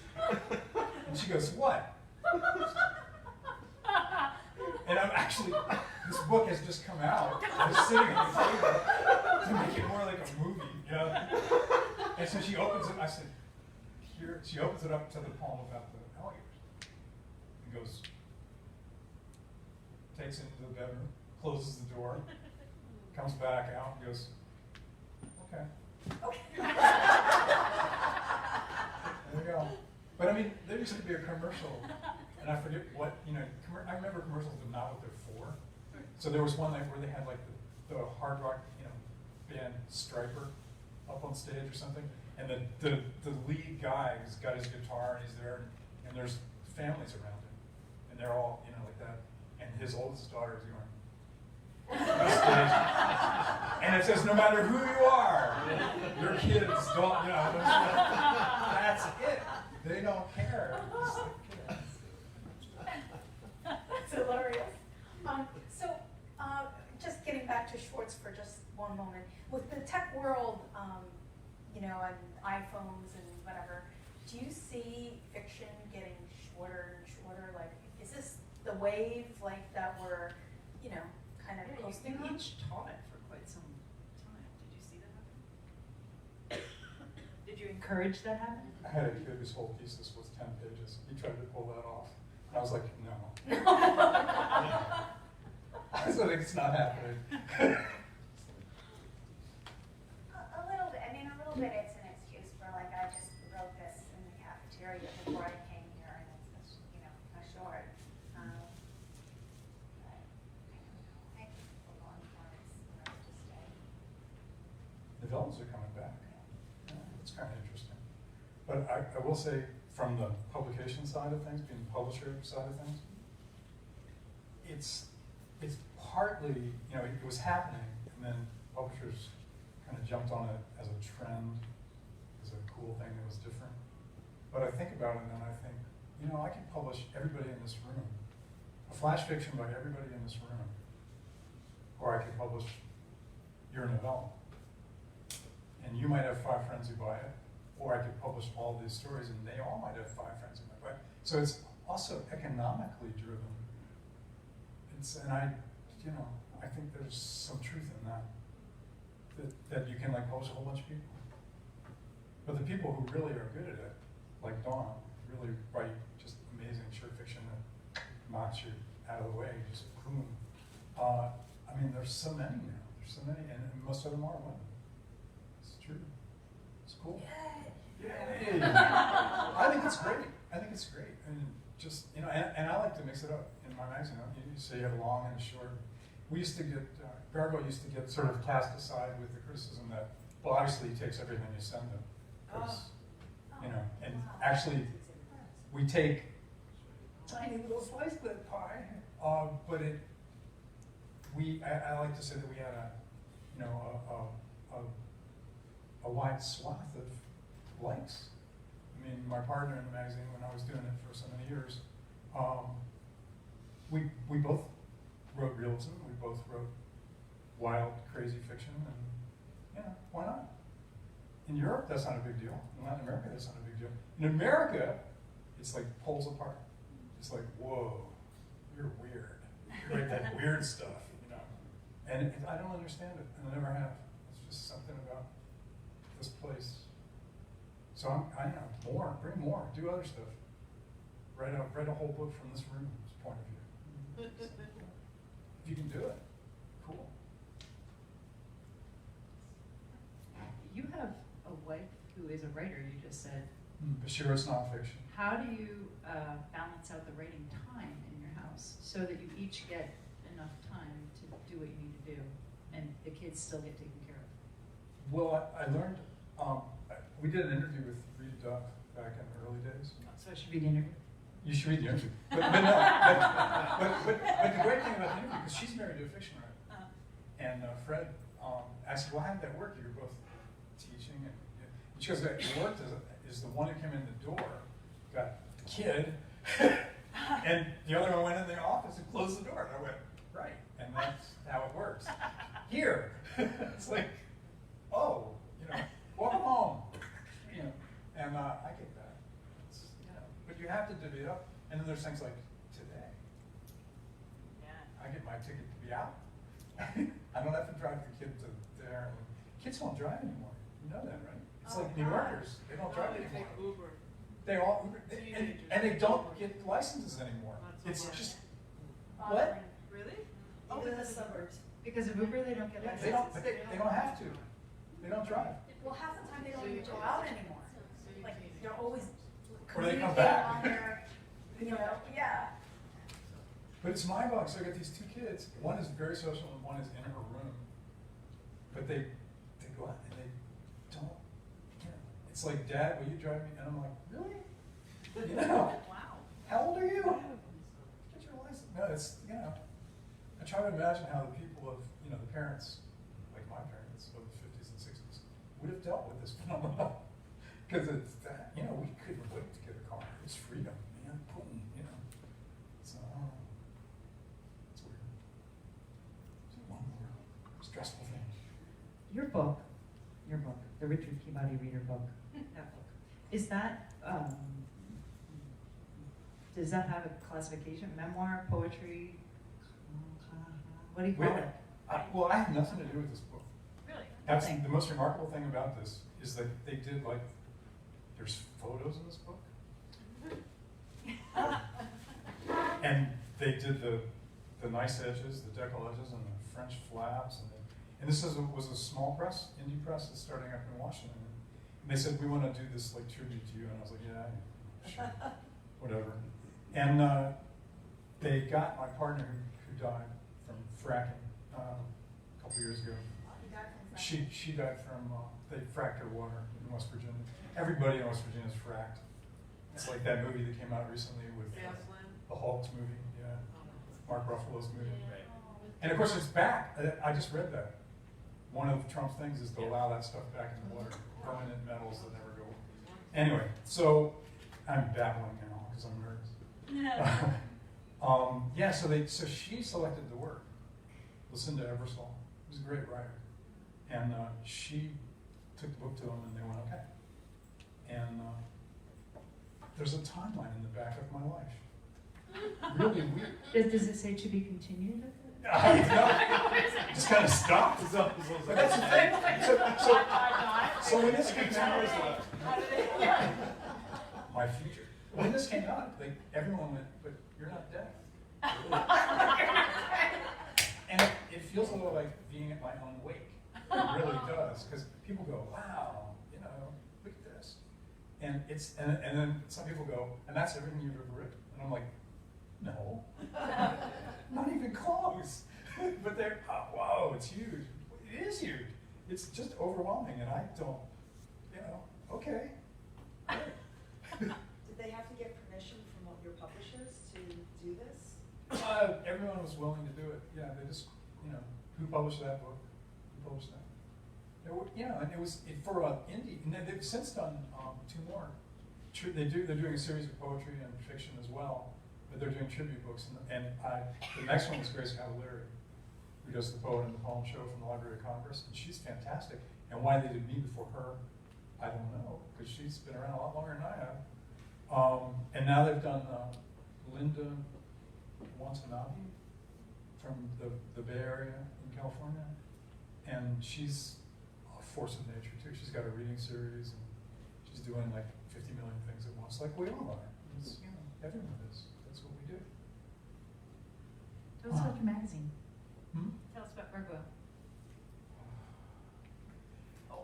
And she goes, what? And I'm actually, this book has just come out. I'm sitting on the table to make it more like a movie, you know? And so she opens it, I said, here, she opens it up to the poem about the alligators. And goes, takes it into the bedroom, closes the door, comes back out and goes, okay. There you go. But I mean, there used to be a commercial, and I forget what, you know, I remember commercials, but not what they're for. So there was one like where they had like the hard rock, you know, band Striper up on stage or something, and the lead guy has got his guitar and he's there, and there's families around him, and they're all, you know, like that, and his oldest daughter is going on stage, and it says, no matter who you are, your kids don't, you know, that's it. They don't care. That's hilarious. Just getting back to Schwartz for just one moment. With the tech world, you know, and iPhones and whatever, do you see fiction getting shorter and shorter? Like, is this the wave, like, that we're, you know, kind of coasting on? Each taught it for quite some time. Did you see that happen? Did you encourage that happen? I had a kid whose whole thesis was 10 pages. He tried to pull that off. And I was like, no. I was like, it's not happening. A little bit, I mean, a little bit it's an excuse for like, I just wrote this in the cafeteria before I came here and it's, you know, a short. But I don't know, I think the long form is to stay. Developments are coming back. Yeah, it's kind of interesting. But I will say, from the publication side of things, being the publisher side of things, it's partly, you know, it was happening, and then publishers kind of jumped on it as a trend, as a cool thing that was different. But I think about it, and then I think, you know, I could publish everybody in this room, a flash fiction by everybody in this room, or I could publish your novella. you might have 5 friends who buy it, or I could publish all these stories and they all might have 5 friends who might buy it. So it's also economically driven. And I think there's some truth in that. That you can like publish a whole bunch of people. But the people who really are good at it, like Dawn, really write just amazing short fiction that knocks you out of the way, just boom. I mean, there's so many now. There's so many, and most of them are women. It's true. It's cool. Yay! I think it's great. I think it's great. And just, and I like to mix it up in my magazine. You say you have a long and a short. We used to get, Gargoyle used to get sort of cast aside with the criticism that, well, obviously he takes everything you send him. Because, and actually, we take tiny little slice of that pie, but I like to say that we had a wide swath of likes. I mean, my partner in the magazine, when I was doing it for so many years, we both wrote realism, we both wrote wild, crazy fiction, and why not? In Europe, that's not a big deal. In Latin America, that's not a big deal. In America, it's like poles apart. It's like, whoa, you're weird. You write that weird stuff, And I don't understand it, and I never have. It's just something about this place. So bring more, do other stuff. Write a whole book from this room's point of view. If you can do it, cool. You have a wife who is a writer, you just said. But she writes nonfiction. How do you balance out the writing time in your house so that you each get enough time to do what you need to do and the kids still get taken care of? Well, I learned, we did an interview with Reed Duff back in the early days. So I should read the interview? You should read the interview. But the great thing about the interview, because she's married to a fiction writer, and Fred asked, well, how did that work? You were both teaching, and she goes, it worked is the one who came in the door got the kid, and the other one went in the office and closed the door. And I went, right, and that's how it works. Here, it's like, oh, welcome home, and I get that. It's, but you have to divvy it up, and then there's things like today. I get my ticket to be out. I don't have to drive the kid to there. Kids don't drive anymore. You know that, right? It's like New Yorkers. They don't drive anymore. Uber. They all, and they don't get licenses anymore. It's just, what? Really? Over the suburbs. Because of Uber, they don't get licenses? They don't have to. They don't drive. Well, half the time they don't even go out anymore. Like, they're always Or they come communicating back. on their, yeah. But it's my book, so I got these 2 kids. One is very social and one is in her room. But they go out and they don't, it's like, Dad, will you drive me? And I'm like, really? Wow. How old are you? Get your license. No, it's, I try to imagine how the people of, the parents, like my parents of the 50s and 60s, would have dealt with this phenomenon. Because it's that, we couldn't wait to get a car. It's freedom, man. Boom, So, it's weird. It's one more stressful thing. Your book, the Richard Peabody Reader book, that book, is that, does that have a classification? Memoir, poetry? What do you call it? Well, I have nothing to do with this book. Really? That's Nothing. the most remarkable thing about this is that they did there's photos in this book. And they did the nice edges, the decal edges, and the French flaps, and this was a small press, indie press that's starting up in Washington. And they said, we want to do this tribute to you, and I was like, yeah, sure, whatever. And they got my partner who died from fracking a couple years ago. She died from they fracked her water in West Virginia. Everybody in West Virginia is fracked. It's like that movie that came out recently with the Hulk's movie, Mark Ruffalo's movie. And of course it's back. I just read that. One of Trump's things is to allow that stuff back in the water, permanent metals that never go. Anyway, so I'm babbling now because I'm nervous. So she selected the work. Lucinda Ebersol, who's a great writer, and she took the book to them and they went, okay. And there's a timeline in the back of my life. Really weird. Does it say to be continued? Just kind of stopped. But that's the thing. So when this came out, my future. When this came out, everyone went, but you're not dead. And it feels a little like being at my own wake. It really does, because people go, wow, look at this. And then some people go, and that's everything you've ever written. And I'm like, no, not even close. But they're, oh, whoa, it's huge. It is huge. It's just overwhelming, and I don't, okay. Did they have to get permission from your publishers to do this? Everyone was willing to do it. Yeah, they just, who published that book? Who published that? And it was for indie. And they've since done 2 more. They're doing a series of poetry and fiction as well, but they're doing tribute books. And the next one is Grace Cavalieri, who does the Poet and the Poem show from the Library of Congress, and she's fantastic. And why they did me before her, I don't know, because she's been around a lot longer than I have. And now they've done Linda Watanabe from the Bay Area in California, and she's a force of nature too. She's got a reading series, and she's doing like 50 million things at once, like we all are. It's, everyone is. That's what we do. Tell us about your magazine. Tell us about Virgo.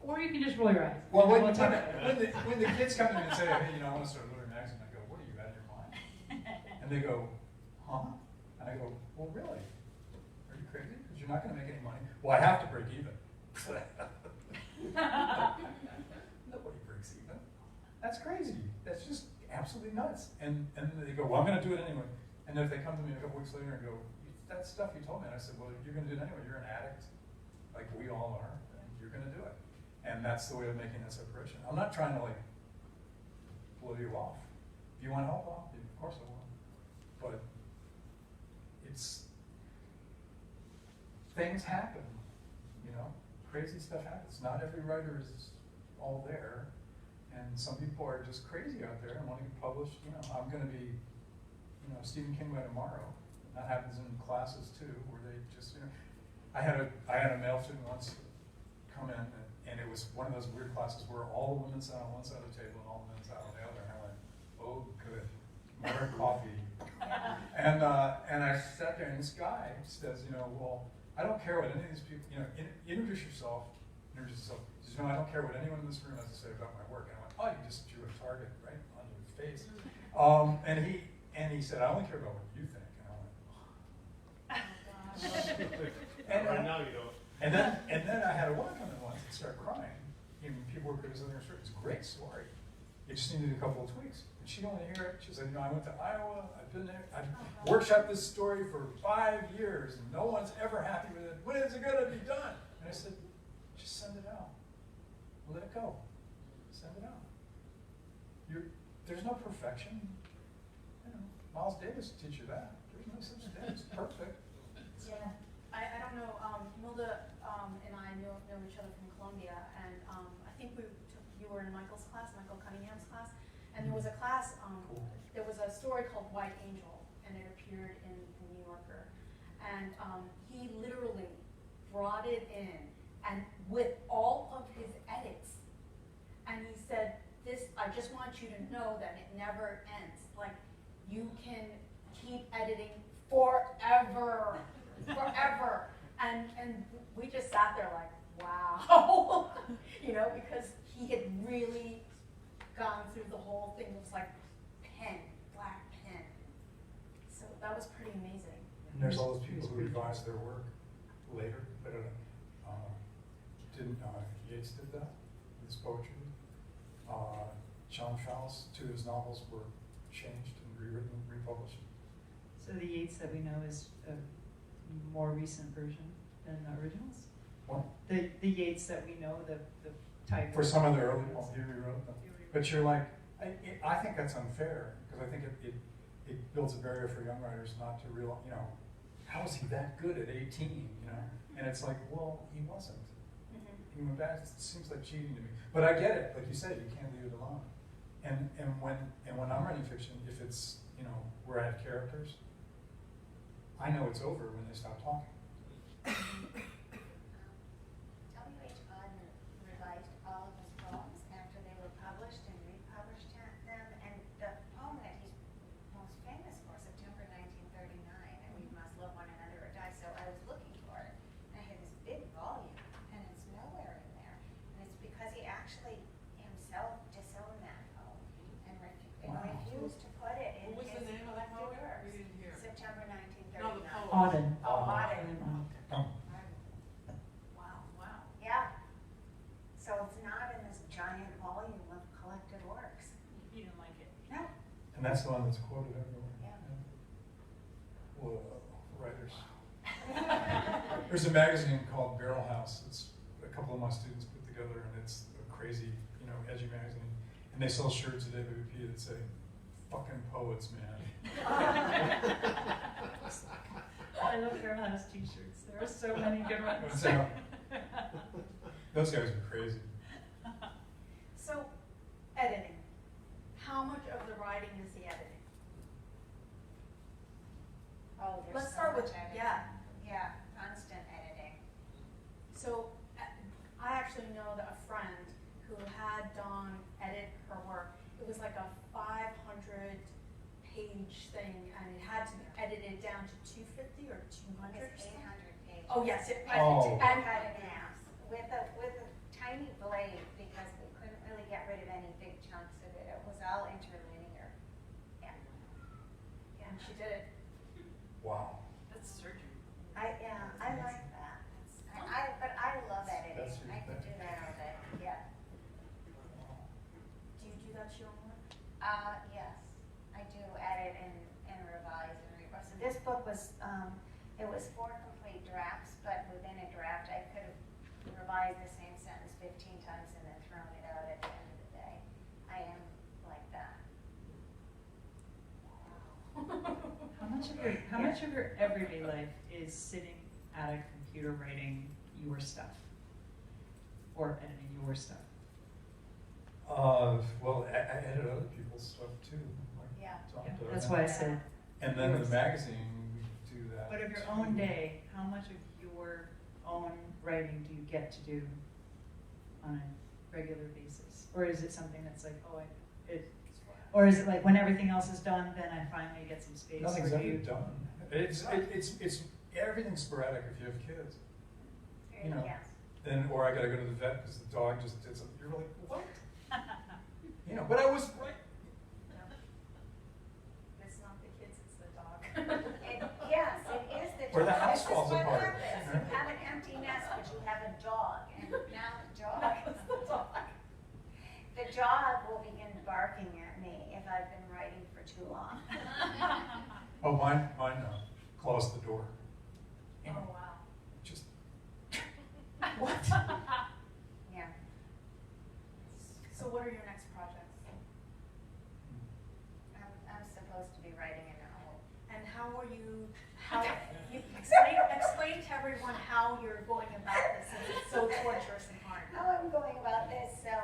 Or you can just roll your eyes. Well, when talk about it. the kids come to me and say, hey, I want to start a literary magazine, I go, what are you, out of your mind? And they go, huh? And I go, well, really? Are you crazy? Because you're not going to make any money. Well, I have to break even. Nobody breaks even. That's crazy. That's just absolutely nuts. And they go, well, I'm going to do it anyway. And if they come to me a couple weeks later and go, that stuff you told me, and I said, well, you're going to do it anyway. You're an addict, like we all are, and you're going to do it. And that's the way of making that separation. I'm not trying to blow you off. If you want help, of course I will. But things happen, crazy stuff happens. Not every writer is all there. And some people are just crazy out there and want to get published. I'm going to be, Stephen King by tomorrow. That happens in classes too, where they just, I had a male student once come in, and it was one of those weird classes where all the women sat on one side of the table and all the men sat on the other, and I went, oh, good, more coffee. And I sat there, and this guy says, well, I don't care what any of these people, introduce yourself. He says, I don't care what anyone in this room has to say about my work. And I went, oh, you just drew a target right on your face. And he said, I only care about what you think. And I went, And right now you don't. And then I had a woman come in once and start crying. People were criticizing her story. It's a great story. It just needed a couple of tweaks. And she didn't want to hear it. She said, I went to Iowa. I've been there. I've workshopped this story for 5 years, and no one's ever happy with it. When is it going to be done? And I said, just send it out. Let it go. Send it out. There's no perfection. Miles Davis will teach you that. There's no such thing as perfect. Yeah, I don't know. Milda and I know each other from Columbia, and I think you were in Michael Cunningham's class, and there was a class. Cool. There was a story called White Angel, and it appeared in the New Yorker, and he literally brought it in, and with all of his edits, and he said, I just want you to know that it never ends. Like, you can keep editing forever. And we just sat there like, wow, because he had really gone through the whole thing. It was like black pen. So that was pretty amazing. And there's all those people who revise their work later, but Yeats did that, his poetry. John Fowles, 2 of his novels were changed and rewritten and republished. So the Yeats that we know is a more recent version than the originals? What? The Yeats that we know, the type. For some of the early ones, he rewrote them. But you're like, I think that's unfair, because I think it builds a barrier for young writers not to realize, how is he that good at 18, And it's like, well, he wasn't. you went back, it seems like cheating to me. But I get it, like you said, you can't leave it alone. And when I'm writing fiction, if it's, you know, where I have characters, I know it's over when they stop talking. W.H. Auden revised all of his poems after they were published and republished them, and the poem that he's most famous for, September 1939, and we must love one another or die, so I was looking for it, and I had this big volume, and it's nowhere in there, and it's because he actually himself disowned that poem, and Wow. refused to put it in What was his the name of that collected poem? works. We didn't hear. September 1939. No, the poem. Auden. Oh, Auden. Wow, wow. Yeah. So it's not in this giant volume of collected works. You didn't like it? No. And that's the one that's quoted everywhere. Yeah. Whoa, writers. There's a magazine called Barrel House. It's a couple of my students put together, and it's a crazy, you know, edgy magazine. And they sell shirts at AWP that say, "Fucking poets, man." I love Carol House t-shirts. There are so many good ones. So, those guys are crazy. So, editing. How much of the writing is the editing? Oh, there's Let's so start much with, editing. yeah. Yeah, constant editing. So, I actually know that a friend who had Dawn edit her work. It was like a 500-page thing, and it had to be edited down to 250 or 200 or It's something. 800 pages. Oh, yes, Oh. And cut in half with a tiny blade because we couldn't really get rid of any big chunks of it. It was all interlinear. Yeah. And she did it. Wow. That's surgery. I like that. But I love editing. That's your I could thing. do that all day. Yeah. Do you do that to your own work? Yes, I do edit and revise and rewrite. So this book was, it was 4 complete drafts, but within a draft, I could have revised the same sentence 15 times and then thrown it out at the end of the day. I am like that. How much of your everyday life is sitting at a computer writing your stuff? Or editing your stuff? Well, I edit other people's stuff too. Like Yeah. Tom Yeah, does. that's why I said, And then in yours. the magazine, we do that. but of your too. own day, how much of your own writing do you get to do on a regular basis? Or is it something that's like, or is it like when everything else is done, then I finally get some space? Nothing's or ever do you? done. It's everything's sporadic if you have kids. You know. Yes. Then, or I gotta go to the vet because the dog just did something. You're like, what? You know, but I was right. It's not the kids, it's the dog. Yes, it is the dog. Or the house This is falls what apart. happens. You have an empty nest, but you have a dog, and now the dog is the dog. The dog will begin barking at me if I've been writing for too long. Oh, mine closed the door. Oh, wow. Just What? Yeah. So what are your next projects? I'm supposed to be writing a novel. And how you explain to everyone how you're going about this, since it's so torturous and hard. How I'm going about this, so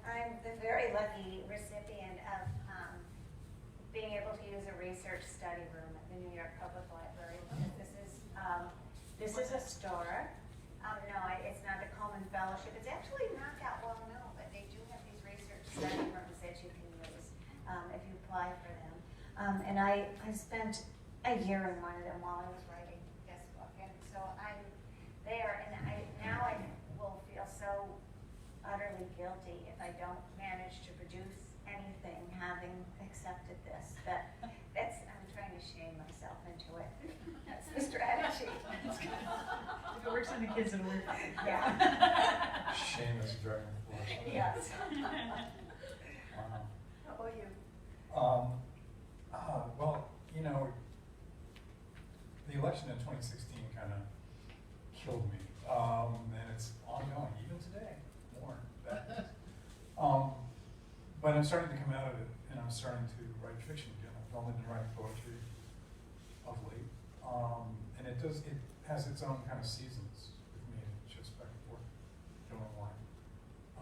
I'm the very lucky recipient of being able to use a research study room at the New York Public Library. This is a store. No, it's not a Coleman Fellowship. It's actually not that well known, but they do have these research study rooms that you can use if you apply for them. And I spent a year in one of them while I was writing this book, and so I'm there, and now I will feel so utterly guilty if I don't manage to produce anything having accepted this. I'm trying to shame myself into it. That's the strategy. If it works on the kids, it'll work. Yeah. shame is a driving force. Yes. Wow. How about you? Well, you know, the election in 2016 kind of killed me, and it's ongoing even today. More bad. But I'm starting to come out of it, and I'm starting to write fiction again. I've only been writing poetry of late, and has its own kind of seasons with me. It shifts back and forth. Don't know why.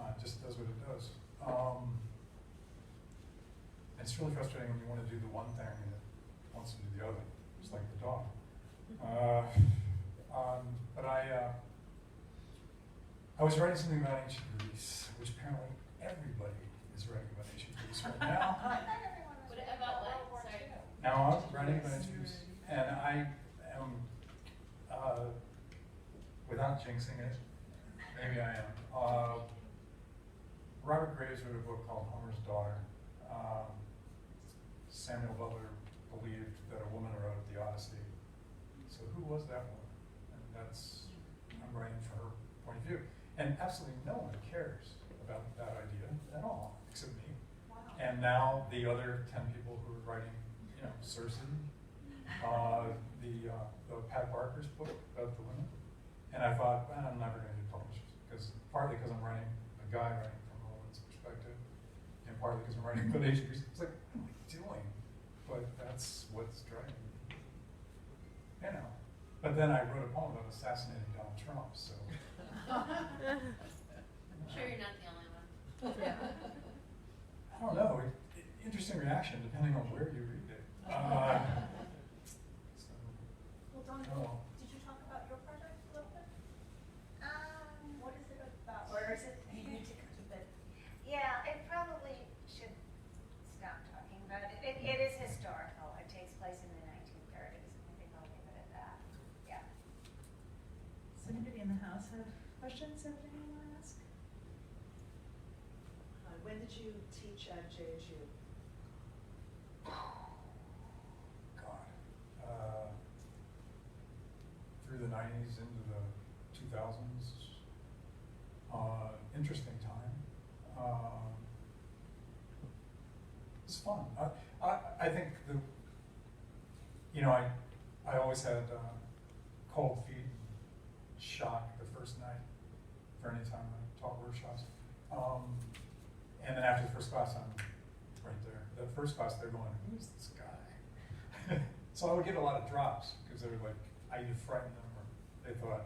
It just does what it does. It's really frustrating when you want to do the one thing and it wants to do the other. It's like the dog. But I was writing something about ancient Greece, which apparently everybody is writing about ancient Greece right now. What about what? Sorry. Now I'm writing about ancient Greece, and I am, without jinxing it, maybe I am. Robert Graves wrote a book called Homer's Daughter. Samuel Butler believed that a woman wrote the Odyssey. So who was that woman? And that's, I'm writing from her point of view. And absolutely no one cares about that idea at all, except me. Wow. And now the other 10 people who are writing, Circe, the Pat Barker's book about the women. And I thought, I'm never going to get published, partly because I'm writing a guy writing from a woman's perspective, and partly because I'm writing about ancient Greece. It's like, what am I doing? But that's what's driving me. But then I wrote a poem about assassinating Donald Trump, so. I'm sure you're not the only one. I don't know. Interesting reaction depending on where you read it. So, Well, Dawn, oh. did you talk about your project a little bit? Um, What is it about, or is it, you need to keep it? yeah, I probably should stop talking about it. It is historical. It takes place in the 1930s. I think I'll leave it at that. Yeah. Does anybody in the house have questions that anyone want to ask? When did you teach at JHU? God. Through the 90s into the 2000s. Interesting time. It's fun. I think I always had cold feet and shock the first night for any time I taught workshops. And then after the first class, I'm right there. The first class, they're going, who's this guy? So I would get a lot of drops because they were like, I either frightened them or they thought,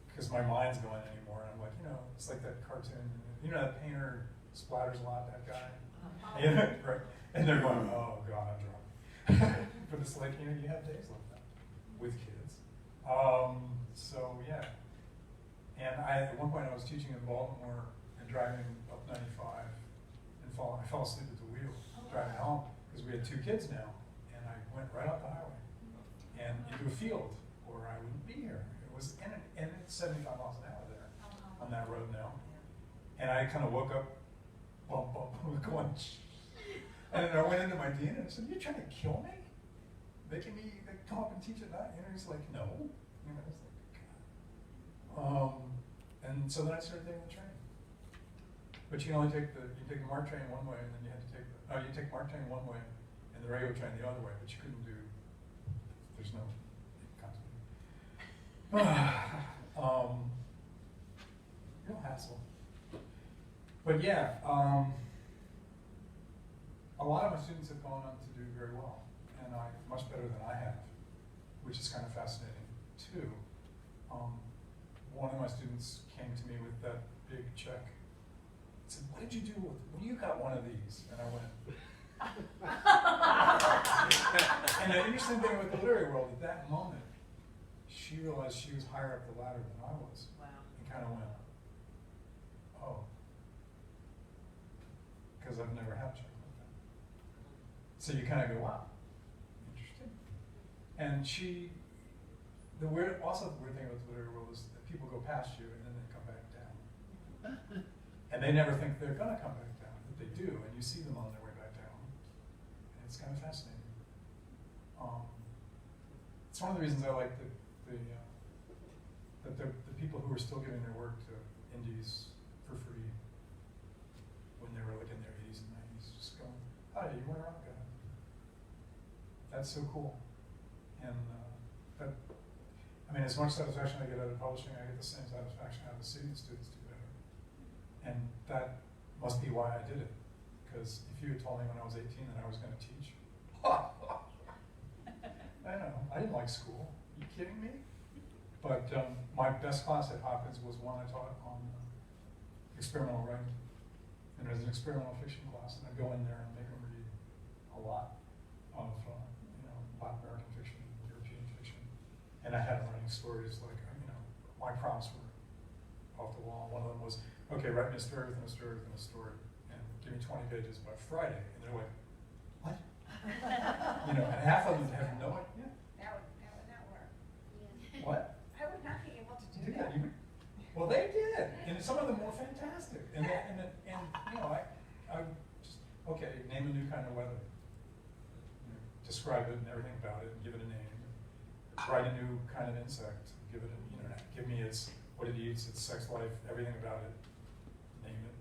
because my mind's going anymore. And I'm like, it's like that cartoon. That painter splatters a lot, that guy. Yeah, right. And they're going, oh God, I'm drunk. But it's like, you have days like that with kids. So yeah. And at one point I was teaching in Baltimore and driving up 95 and I fell asleep at the wheel driving home because we had 2 kids now. And I went right off the highway and into a field where I wouldn't be here. And it's 75 miles an hour there on that road now. And I kind of woke up, bump, going, and then I went into my dean and I said, "You're trying to kill me? Making me come up and teach at night?" He's like, "No." It's like, God. And so then I started taking the train. But you can only take the MARC train one way, and then you had to take you take MARC train one way, and the regular train the other way. But you couldn't do. There's no continuity. Real hassle. But yeah, a lot of my students have gone on to do very well, and much better than I have, which is kind of fascinating too. One of my students came to me with that big check. He said, "What did you do with? Well, you got one of these," and I went. And the interesting thing with the literary world, at that moment, she realized she was higher up the ladder than I was. Wow. And kind of went, oh. Because I've never had a check like that. So you kind of go, wow, interesting. And the weird thing about the literary world is that people go past you and then they come back down. And they never think they're going to come back down, but they do, and you see them on their way back down. And it's kind of fascinating. It's one of the reasons I like the people who are still giving their work to indies for free when they were like in their 80s and 90s, just going, "Hi, you went around, guy." That's so cool. And as much satisfaction I get out of publishing, I get the same satisfaction out of seeing the students do better. And that must be why I did it. Because if you had told me when I was 18 that I was going to teach, I know, I didn't like school. Are you kidding me? But my best class at Hopkins was one I taught on experimental writing. And it was an experimental fiction class, and I'd go in there and make them read a lot of, Latin American fiction, European fiction. And I had them writing stories like, my prompts were off the wall. One of them was, okay, write me a story within a story within a story, and give me 20 pages by Friday. And they're like, what? And half of them have no idea. That would not work. What? I would not be able to do Did that. that? Well, they did, and some of them were fantastic. And I just, okay, name a new kind of weather. Describe it and everything about it, and give it a name. Write a new kind of insect. Give it, give me what it eats, its sex life, everything about it. Name it.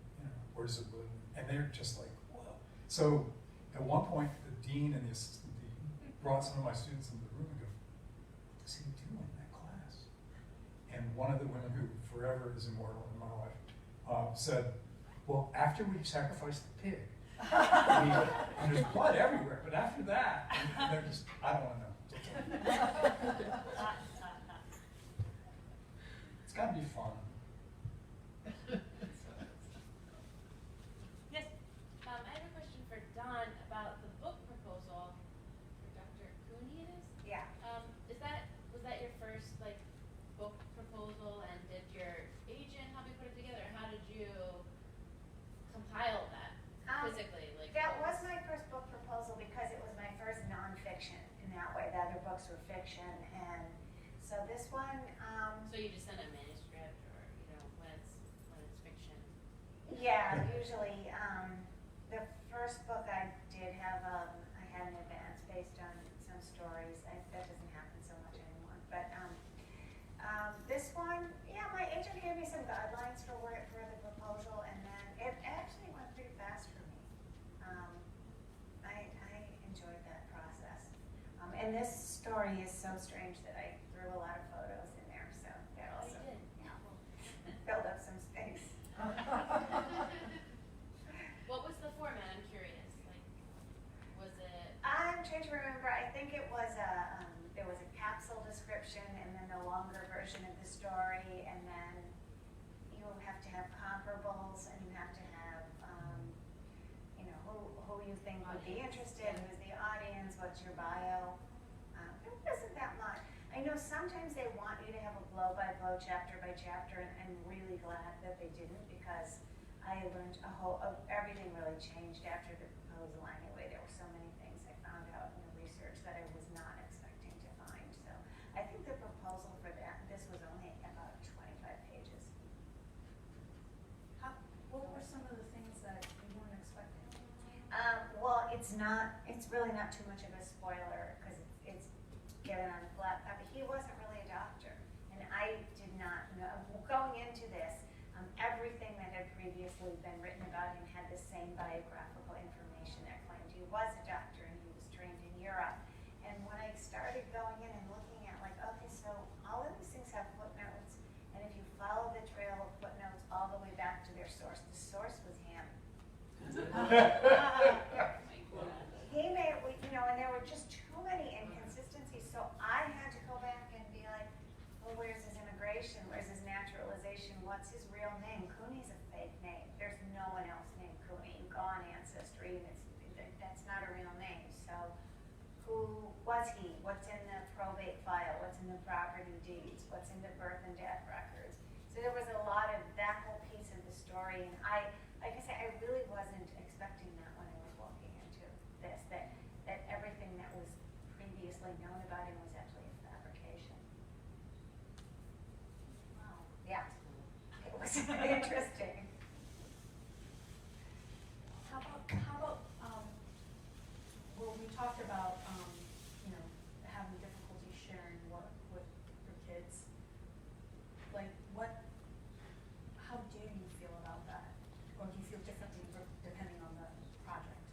Where does it live? And they're just like, whoa. So at one point, the dean and the assistant dean brought some of my students into the room and go, what does he do in that class? And one of the women who forever is immortal in my life said, well, after we sacrifice the pig, and there's blood everywhere, but after that, and they're just, I don't want to know. It's got to be fun. Yes. I have a question for Don about the book proposal for Dr. Cooney. It is. Yeah. Was that your first book proposal, and did your agent help you put it together? How did you compile that physically? That was my first book proposal because it was my first nonfiction in that way. The other books were fiction, and so this one. So you just send a manuscript, or when it's fiction. Yeah, usually the first book I did have I had an advance based on some stories. That doesn't happen so much anymore, but this one, yeah, my agent gave me some guidelines for the proposal, and then it actually went pretty fast for me. I enjoyed that process. And this story is so strange that I threw a lot of photos in there, so that Oh, also you did. filled up some space. What was the format? I'm curious. Was it? I'm trying to remember. I think it was there was a capsule description, and then the longer version of the story, and then you have to have comparables, and you have to have who you think would be interested, who's the audience, what's your bio. It wasn't that much. I know sometimes they want you to have a blow-by-blow, chapter-by-chapter, and I'm really glad that they didn't, because I learned everything really changed after the proposal anyway. There were so many things I found out in the research that I was not expecting to find. So I think the proposal for this was only about 25 pages. What were some of the things that you weren't expecting? Well, it's really not too much of a spoiler because it's given on a flat copy. He wasn't really a doctor, and I did not know. Going into this, everything that had previously been written about him had the same biographical information that claimed he was a doctor and he was trained in Europe. And when I started going in and looking at okay, so all of these things have footnotes, and if you follow the trail of footnotes all the way back to their source, the source was him. He made, and there were just too many inconsistencies, so I had to go back and be like, well, where's his immigration? Where's his naturalization? What's his real name? Cooney's a fake name. There's no one else named Cooney. You go on Ancestry, and that's not a real name. So who was he? What's in the probate file? What's in the property deeds? What's in the birth and death records? So there was a lot of that whole piece of the story, and like I say, I really wasn't expecting that when I was walking into this, that everything that was previously known about him was actually a fabrication. Wow. Yeah. It was interesting. How about well, we talked about having difficulty sharing work with your kids. How do you feel about that? Or do you feel differently depending on the project?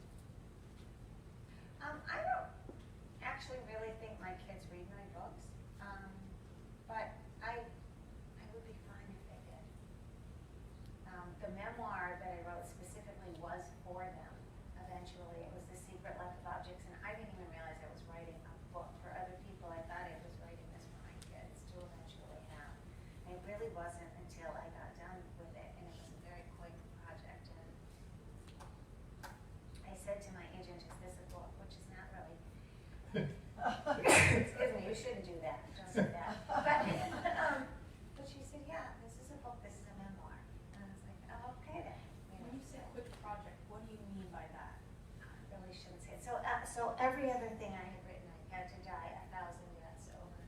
I don't actually really think my kids read my books, but I would be fine if they did. wasn't until I got done with it, and it was a very quick project. And I said to my agent, "Is this a book?" Which is not really. Excuse me, you shouldn't do that. Don't do that. But she said, "Yeah, this is a book. This is a memoir." And I was like, "Oh, okay then." When you say quick project, what do you mean by that? I really shouldn't say it. So every other thing I had written, I had to die 1,000 deaths over.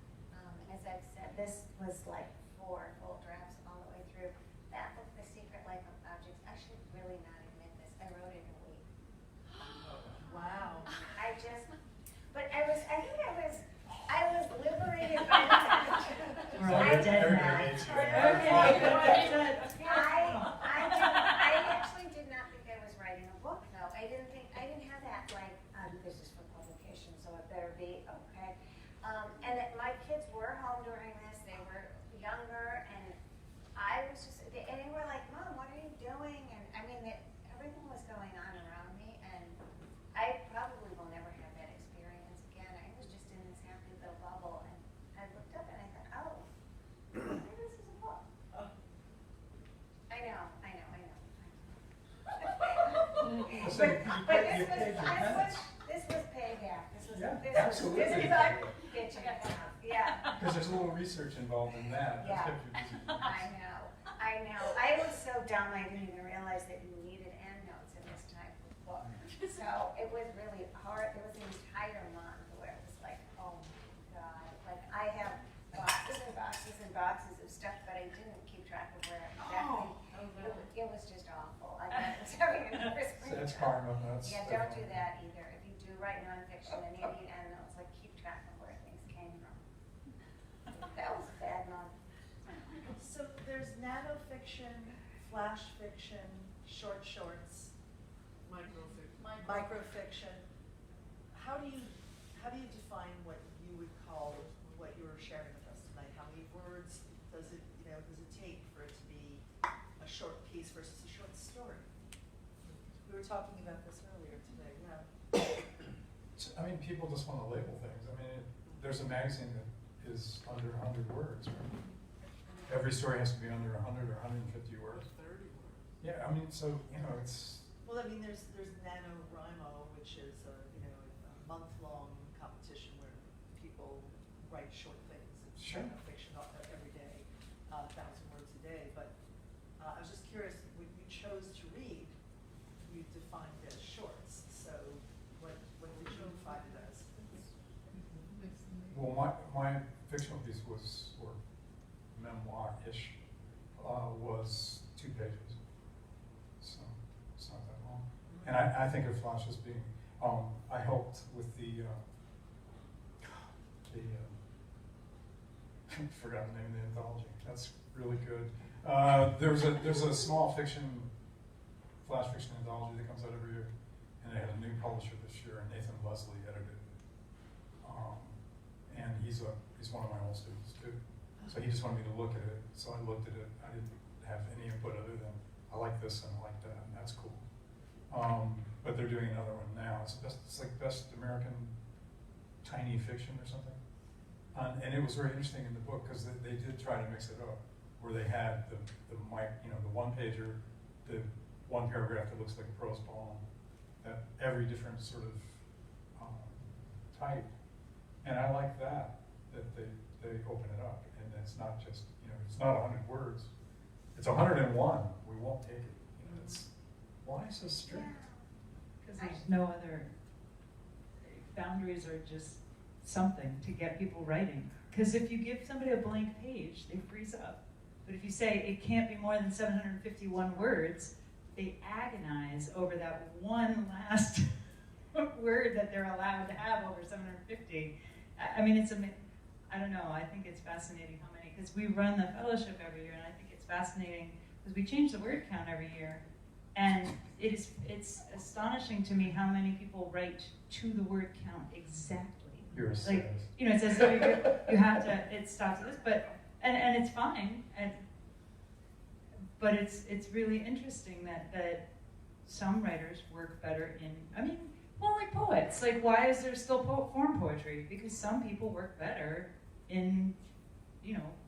As I've said, this was like 4 full drafts all the way through. That book, The Secret Life of Objects, I should really not admit this. I wrote it in a week. Wow. But I was liberated by that. We're all dead Everybody now. hates you. Okay, that's it. I actually did not think I was writing a book, though. I didn't have that, like, this is for publication, so it better be, okay. My kids were home during this, they were younger, and I was just, and they were like, "Mom, what are you doing?" And I mean, everything was going on around me, and I probably will never have that experience again. I was just in this happy little bubble, and I looked up and I thought, oh, maybe this is a book. I know. So you But paid your penance. this was payback. Yeah, This absolutely. was fun. Bitching. Yeah. Because there's a little research involved in that. Yeah. That's kept you busy. I know. I was so dumb I didn't even realize that you needed endnotes in this type of book. So it was really hard. There was an entire month where it was like, oh my God. Like I have boxes and boxes and boxes of stuff, but I didn't keep track of where exactly. It was just awful. I was having a nervous So that's karma. That's Yeah, don't do that either. If you do write nonfiction, then you need endnotes, like keep track of where things came from. That was a bad month. So there's nanofiction, flash fiction, shorts, microfiction. How do you define what you would call what you were sharing with us tonight? How many words does it take for it to be a short piece versus a short story? We were talking about this earlier today, yeah. I mean, people just want to label things. I mean, there's a magazine that is under 100 words, right? Every story has to be under 100 or 150 words. 30 words. Yeah, I mean, so, it's, Well, I mean, there's NaNoWriMo, which is a month-long competition where people write short things. It's Sure. fiction every day, 1,000 words a day. But I was just curious, when you chose to read, you defined it as shorts. So what did you define it as? well, my fictional piece was, or memoir-ish, was 2 pages. So it's not that long. And I think of Flash as being, I helped with the forgot the name of the anthology. That's really good. There's a small flash fiction anthology that comes out every year, and they had a new publisher this year, and Nathan Leslie edited it. And he's one of my old students too. So he just wanted me to look at it. So I looked at it. I didn't have any input other than I like this and I like that, and that's cool. But they're doing another one now. It's like best American tiny fiction or something. And it was very interesting in the book because they did try to mix it up, where they had the one pager, the one paragraph that looks like a prose poem, that every different sort of type. And I like that they open it up, and it's not just, it's not 100 words. It's 101. We won't take it. It's why so strict? Because there's no other, boundaries are just something to get people writing. Because if you give somebody a blank page, they freeze up. But if you say it can't be more than 751 words, they agonize over that one last word that they're allowed to have over 750. I mean, I don't know, I think it's fascinating how many, because we run the fellowship every year, and I think it's fascinating because we change the word count every year. And it's astonishing to me how many people write to the word count exactly. You're a Like, sadist. it says that you have to, it stops at this, but, and it's fine, but it's really interesting that some writers work better like poets. Like, why is there still form poetry? Because some people work better in,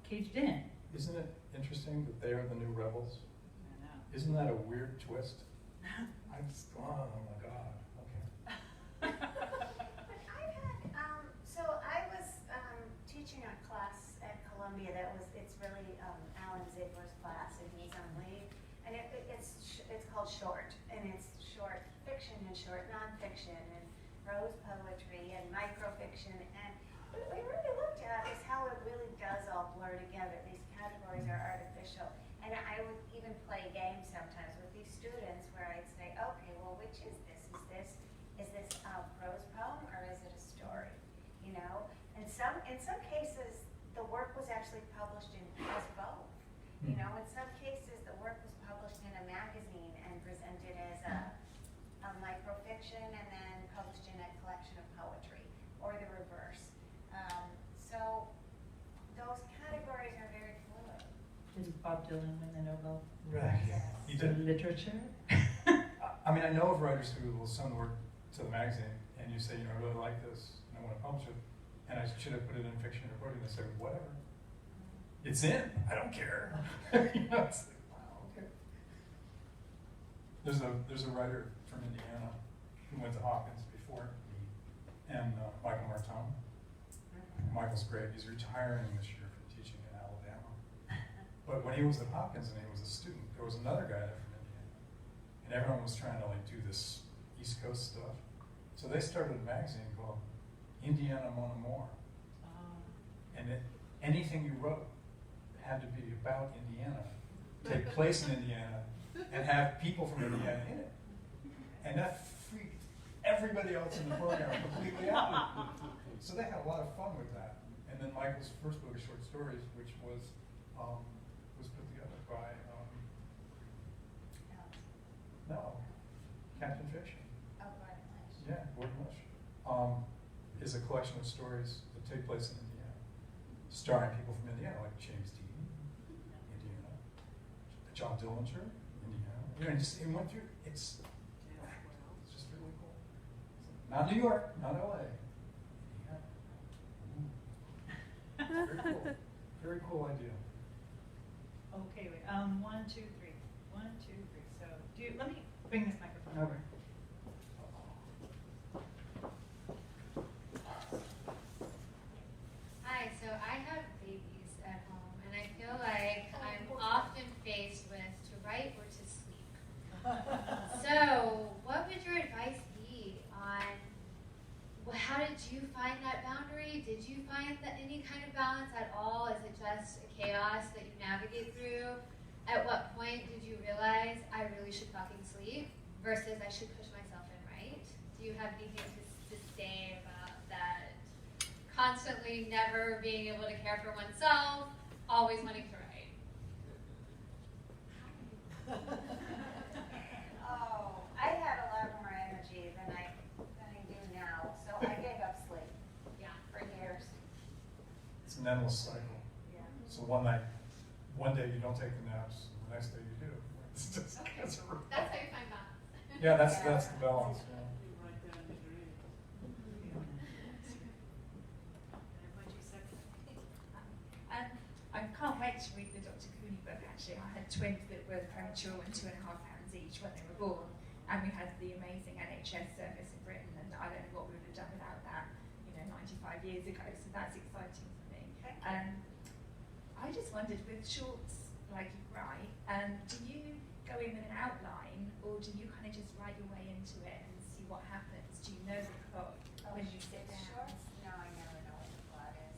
caged in. Isn't it interesting that they are the new rebels? I know. Isn't that a weird twist? I just, oh my God, okay. But I've had, so I was teaching a class at Columbia it's really Alan Ziegler's class, and he's on leave. And it's called Short, and it's short fiction and short nonfiction and prose poetry and microfiction. And what we really looked at is how it really does all blur together. These categories are artificial. And I would even play games sometimes with these students where I'd say, okay, well, which is this? Is this a prose poem or is it a story? You know? And in some cases, the work was actually published as both. You know, in some cases, the work was published in a magazine and presented as a microfiction and then published in a collection of poetry, or the reverse. So those categories are very fluid. Did Bob Dylan win the Nobel Right. Yes. You for did. literature? I mean, I know of writers who will send work to the magazine, and you say, you know, I really like this, and I want to publish it, and I should have put it in fiction or poetry, and they say, whatever. It's in. I don't care. You know, it's like, wow, okay. There's a writer from Indiana who went to Hopkins before me, and Michael Martone. Michael's great. He's retiring this year from teaching in Alabama. But when he was at Hopkins and he was a student, there was another guy there from Indiana, and everyone was trying to like do this East Coast stuff. So they started a magazine called Indiana Mon Amour, and anything you wrote had to be about Indiana, take place in Indiana, and have people from Indiana in it. And that freaked everybody else in the program completely out. So they had a lot of fun with that. And then Michael's first book of short stories, which was put together by Captain Fiction. Oh, Gordon Lish. Yeah, Gordon Lish. Is a collection of stories that take place in Indiana, starring people from Indiana, like James Dean, Indiana, John Dillinger, Indiana. You know, it went through. It's just really cool. Not New York, not LA. Indiana. Very cool. Very cool idea. Okay, wait, 1, 2, 3. 1, 2, 3. So, let me bring this microphone over. Hi, so I have babies at home, and I feel like I'm often faced with to write or to sleep. So, what would your advice be on how did you find that boundary? Did you find any kind of balance at all? Is it just a chaos that you navigate through? At what point did you realize I really should fucking sleep versus I should push myself and write? Do you have anything to say about that? Constantly never being able to care for oneself, always wanting to write. Oh, I had a lot more energy than I do now, so I gave up sleep. Yeah. For years. It's an endless cycle. Yeah. So one day you don't take the naps, and the next day you do. It's just, Okay. it's a That's how you find balance. yeah, that's the balance. Yeah. I can't wait to read the Dr. Cooney book, actually. I had twins that were premature and £2.5 each when they were born, and we had the amazing NHS service in Britain, and I don't know what we would have done without that, 95 years ago, so that's exciting for me. I just wondered, with shorts like you write, do you go in with an outline, or do you kind of just write your way into it and see what happens? Do you know the plot when you sit down? Shorts? No, I never know what the plot is.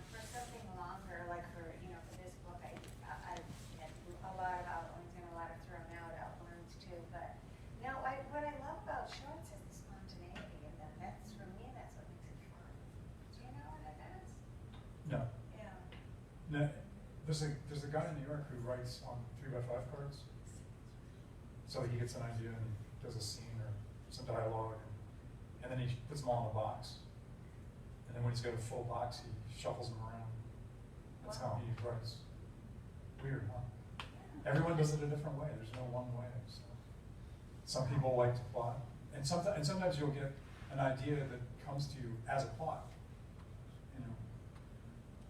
For something longer, like for this book, I had a lot of outlines and a lot of thrown out outlines too. But no, what I love about shorts is the spontaneity of them. That's for me. That's what makes it fun. Do you know what that is? No. Yeah. No. There's a guy in New York who writes on 3x5 cards. So he gets an idea and he does a scene or some dialogue, and then he puts them all in a box. And then when he's got a full box, he shuffles them around. That's how he writes. Weird, huh? Everyone does it a different way. There's no one way. So some people like to plot, and sometimes you'll get an idea that comes to you as a plot.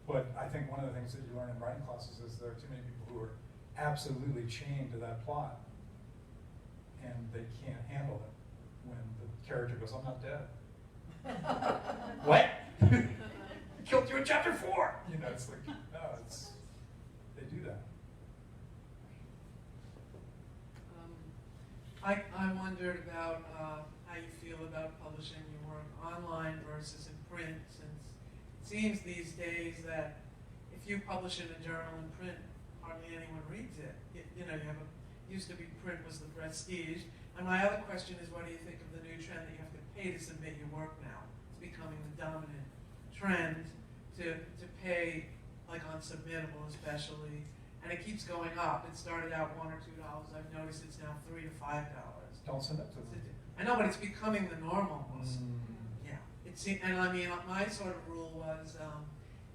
But I think one of the things that you learn in writing classes is there are too many people who are absolutely chained to that plot, and they can't handle it when the character goes, "I'm not dead." What? I killed you in chapter 4. You know, it's like, no, it's they do that. I wondered about how you feel about publishing your work online versus in print, since it seems these days that if you publish in a journal in print, hardly anyone reads it. You know, used to be print was the prestige. And my other question is, what do you think of the new trend that you have to pay to submit your work now? It's becoming the dominant trend to pay, like on Submittable especially. And it keeps going up. It started out $1 or $2. I've noticed it's now $3 to $5. Don't send it to them. I know, but it's becoming the normal. Yeah. And I mean, my sort of rule was,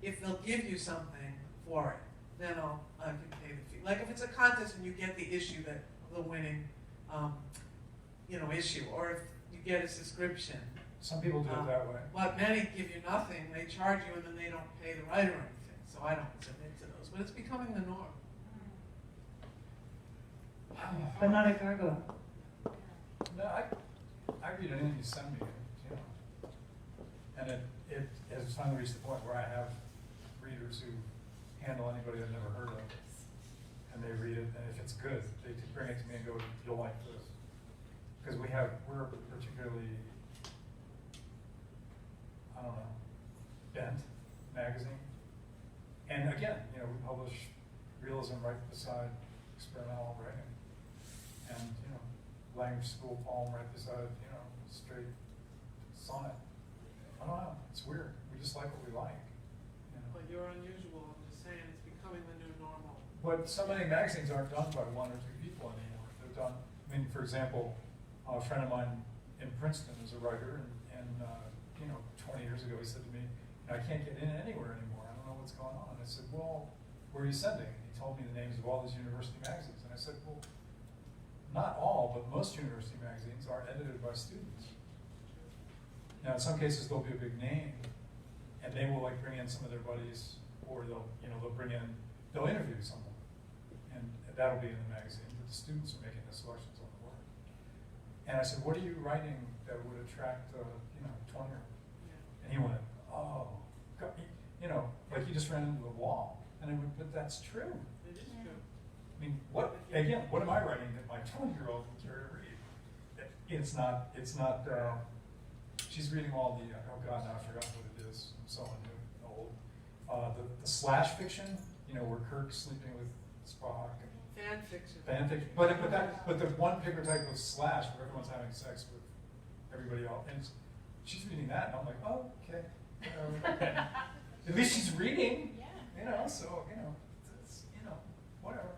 if they'll give you something for it, then I can pay the fee. Like if it's a contest and you get the issue the winning, issue, or if you get a subscription. Some people do it that way. But many give you nothing. They charge you and then they don't pay the writer anything. So I don't submit to those. But it's becoming the norm. But not a gargoyle. No, I read anything you send me, you know. And it has finally reached the point where I have readers who handle anybody I've never heard of. And they read it, and if it's good, they bring it to me and go, "You'll like this." Because we're particularly, I don't know, bent magazine. And again, you know, we publish realism right beside experimental writing. And, you know, language school poem right beside, you know, straight sonnet. I don't know, it's weird. We just like what we like. You know? But you're unusual. I'm just saying it's becoming the new normal. But so many magazines aren't done by 1 or 2 people anymore. They're done, I mean, for example, a friend of mine in Princeton is a writer, and 20 years ago he said to me, "I can't get in anywhere anymore. I don't know what's going on." And I said, "Well, where are you sending?" And he told me the names of all these university magazines. And I said, "Well, not all, but most university magazines are edited by students." Now, in some cases, there'll be a big name, and they will like bring in some of their buddies, or they'll interview someone, and that'll be in the magazine. But the students are making the selections on the work. And I said, "What are you writing that would attract 20-year-old?" And he went, "Oh, God," like he just ran into a wall. And I went, "But that's true." It is true. I mean, what am I writing that my 20-year-old can care to read? It's not, she's reading all the, oh God, now I forgot what it is. I'm so old. The slash fiction, where Kirk's sleeping with Spock. Fan fiction. Fan fiction. But the one paper type of slash where everyone's having sex with everybody else. And she's reading that, and I'm like, oh, okay. At least she's reading. Yeah. So, it's, whatever.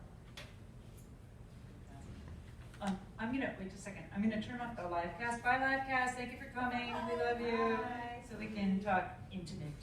Wait just a second. I'm gonna turn off the live cast. Bye, live cast. Thank you for coming. We love you. Bye. So we can talk intimate.